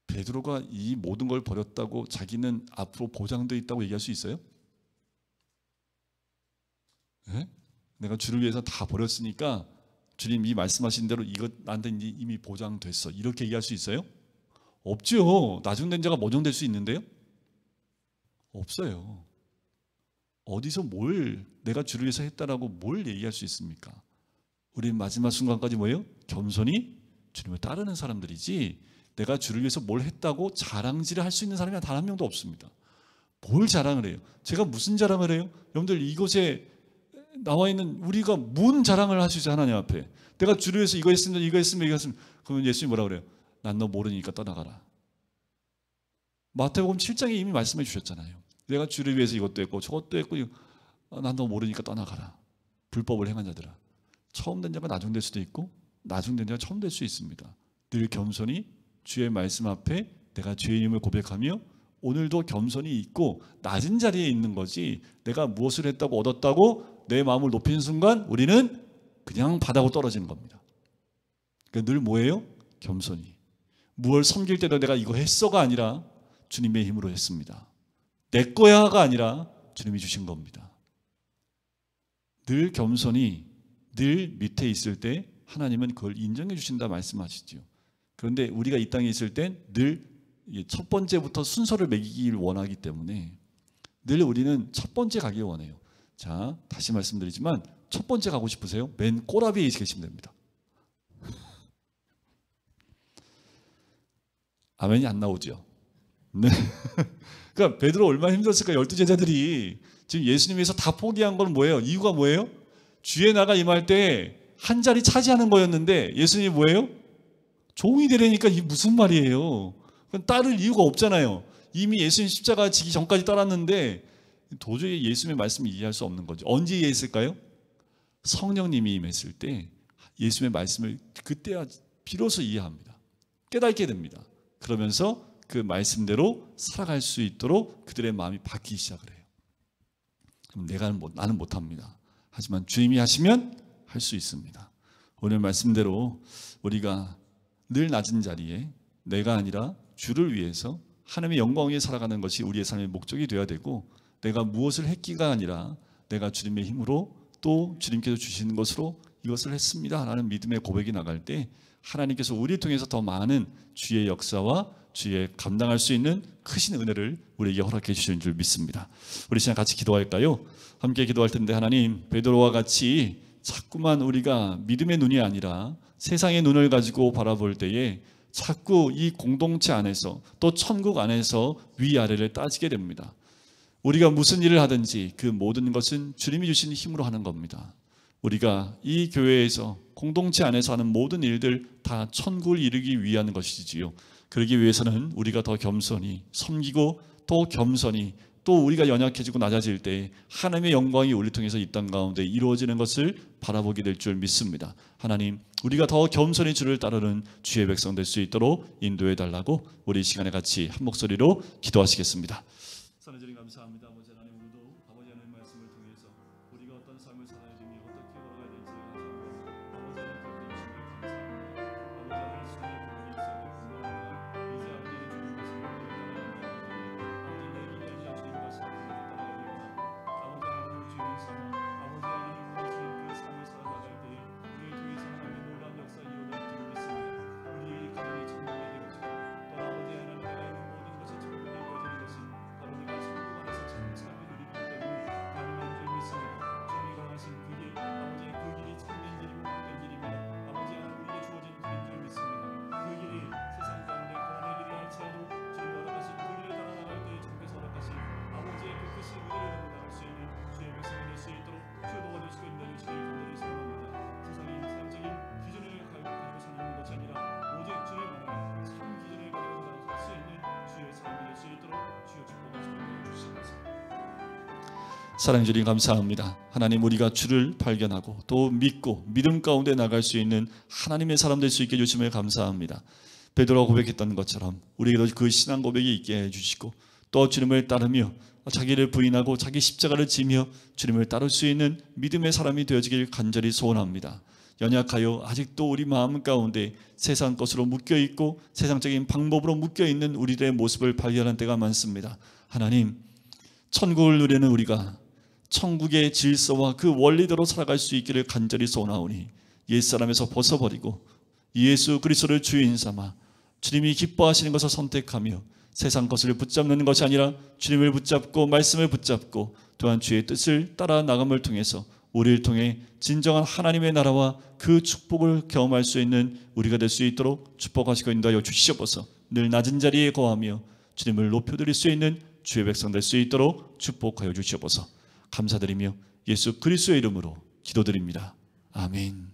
베드로가 이 모든 걸 버렸다고 자기는 앞으로 보장되어 있다고 얘기할 수 있어요? 네? 내가 주를 위해서 다 버렸으니까 주님 이 말씀하신 대로 이것 나한테 이미 보장됐어. 이렇게 얘기할 수 있어요? 없죠. 나중된 자가 모정될 수 있는데요? 없어요. 어디서 뭘 내가 주를 위해서 했다라고 뭘 얘기할 수 있습니까? 우리는 마지막 순간까지 뭐예요? 겸손히 주님을 따르는 사람들이지 내가 주를 위해서 뭘 했다고 자랑질을 할 수 있는 사람이 단 한 명도 없습니다. 뭘 자랑을 해요? 제가 무슨 자랑을 해요? 여러분들 이곳에 나와 있는 우리가 뭔 자랑을 할 수 있어요? 하나님 앞에 내가 주를 위해서 이거 했으면 이거 했으면 이거 했으면 그러면 예수님이 뭐라 그래요? 난 너 모르니까 떠나가라. 마태복음 7장에 이미 말씀해 주셨잖아요. 내가 주를 위해서 이것도 했고 저것도 했고 난 너 모르니까 떠나가라. 불법을 행한 자들아. 처음 된 자가 나중 될 수도 있고 나중 된 자가 처음 될 수 있습니다. 늘 겸손히 주의 말씀 앞에 내가 죄인임을 고백하며 오늘도 겸손히 있고 낮은 자리에 있는 거지 내가 무엇을 했다고 얻었다고 내 마음을 높이는 순간 우리는 그냥 바닥으로 떨어지는 겁니다. 그러니까 늘 뭐예요? 겸손히. 무엇을 섬길 때도 내가 이거 했어가 아니라 주님의 힘으로 했습니다. 내 거야가 아니라 주님이 주신 겁니다. 늘 겸손히 늘 밑에 있을 때 하나님은 그걸 인정해 주신다 말씀하시죠. 그런데 우리가 이 땅에 있을 땐 늘 첫 번째부터 순서를 매기길 원하기 때문에 늘 우리는 첫 번째 가길 원해요. 자, 다시 말씀드리지만 첫 번째 가고 싶으세요? 맨 꼬라비에 계시면 됩니다. 아멘이 안 나오죠? 네. 그러니까 베드로 얼마나 힘들었을까? 12제자들이 지금 예수님 위해서 다 포기한 건 뭐예요? 이유가 뭐예요? 주의 나가 임할 때 한 자리 차지하는 거였는데 예수님이 뭐예요? 종이 되려니까 이게 무슨 말이에요? 따를 이유가 없잖아요. 이미 예수님 십자가 지기 전까지 따랐는데 도저히 예수님의 말씀을 이해할 수 없는 거죠. 언제 이해했을까요? 성령님이 임했을 때 예수님의 말씀을 그때야 비로소 이해합니다. 깨닫게 됩니다. 그러면서 그 말씀대로 살아갈 수 있도록 그들의 마음이 바뀌기 시작을 해요. 그럼 나는 못합니다. 하지만 주님이 하시면 할 수 있습니다. 오늘 말씀대로 우리가 늘 낮은 자리에 내가 아니라 주를 위해서 하나님의 영광 위에 살아가는 것이 우리의 삶의 목적이 되어야 되고, 내가 무엇을 했기가 아니라 내가 주님의 힘으로 또 주님께서 주시는 것으로 이것을 했습니다 라는 믿음의 고백이 나갈 때 하나님께서 우리를 통해서 더 많은 주의 역사와 주의 감당할 수 있는 크신 은혜를 우리에게 허락해 주시는 줄 믿습니다. 우리 시간 같이 기도할까요? 함께 기도할 텐데, 하나님, 베드로와 같이 자꾸만 우리가 믿음의 눈이 아니라 세상의 눈을 가지고 바라볼 때에 자꾸 이 공동체 안에서 또 천국 안에서 위아래를 따지게 됩니다. 우리가 무슨 일을 하든지 그 모든 것은 주님이 주신 힘으로 하는 겁니다. 우리가 이 교회에서 공동체 안에서 하는 모든 일들 다 천국을 이루기 위한 것이지요. 그러기 위해서는 우리가 더 겸손히 섬기고 또 겸손히 또 우리가 연약해지고 낮아질 때 하나님의 영광이 우리 통해서 이 땅 가운데 이루어지는 것을 바라보게 될 줄 믿습니다. 하나님, 우리가 더 겸손히 주를 따르는 주의 백성 될 수 있도록 인도해 달라고 우리 이 시간에 같이 한 목소리로 기도하시겠습니다. 하나님 감사합니다. 아버지 하나님, 오늘도 아버지 하나님 말씀을 통해서 우리가 어떤 삶을 살아야 되며 어떻게 걸어가야 될지 아버지 하나님 감사합니다. 아버지 하나님 수의 부분이 있어야 되고, 이제 아버지의 주님 말씀을 따라간다. 아버지 내 길이 아니라 주님 말씀을 따라가니까 아버지 하나님 주님 삼아 아버지 하나님 원하시는 그 삶을 살아나갈 때에 우리를 통해서 하나님의 놀라운 역사 이루어질 줄 믿습니다. 우리 가정이 천국이 되어지고 또 아버지 하나님 내가 있는 모든 것이 천국이 되어지는 것은 바로 내가 천국 안에서 참 삶을 누리기 때문에 가능한 줄 믿습니다. 주님이 원하신 그 길, 아버지의 그 길이 참된 길이고 복된 길이며 아버지 하나님 우리에게 주어진 길인 줄 믿습니다. 그 길이 세상 가운데 고난의 길이 할지라도 주님 허락하신 그 길을 따라 나갈 때에 주님께서 허락하신 아버지의 그 크신 은혜를 들고 나갈 수 있는 주의 백성이 될 수 있도록 주여 도와주시고 인도해 주시길 간절히 소원합니다. 세상의 세상적인 기준을 가지고 사는 것이 아니라 오직 주님 안에 참 기준을 가지고 살 수 있는 주의 삶이 될 수 있도록 주여 축복하시고 주시옵소서. 사랑해 주님 감사합니다. 하나님, 우리가 주를 발견하고 또 믿고 믿음 가운데 나갈 수 있는 하나님의 사람 될 수 있게 해주심을 감사합니다. 베드로가 고백했던 것처럼 우리에게도 그 신앙 고백이 있게 해주시고 또 주님을 따르며 자기를 부인하고 자기 십자가를 지며 주님을 따를 수 있는 믿음의 사람이 되어지길 간절히 소원합니다. 연약하여 아직도 우리 마음 가운데 세상 것으로 묶여있고 세상적인 방법으로 묶여있는 우리들의 모습을 발견한 때가 많습니다. 하나님, 천국을 누리는 우리가 천국의 질서와 그 원리대로 살아갈 수 있기를 간절히 소원하오니 옛사람에서 벗어버리고 예수 그리스도를 주인 삼아 주님이 기뻐하시는 것을 선택하며 세상 것을 붙잡는 것이 아니라 주님을 붙잡고 말씀을 붙잡고 또한 주의 뜻을 따라 나감을 통해서 우리를 통해 진정한 하나님의 나라와 그 축복을 경험할 수 있는 우리가 될 수 있도록 축복하시고 인도하여 주시옵소서. 늘 낮은 자리에 거하며 주님을 높여드릴 수 있는 주의 백성 될 수 있도록 축복하여 주시옵소서. 감사드리며 예수 그리스도의 이름으로 기도드립니다. 아멘.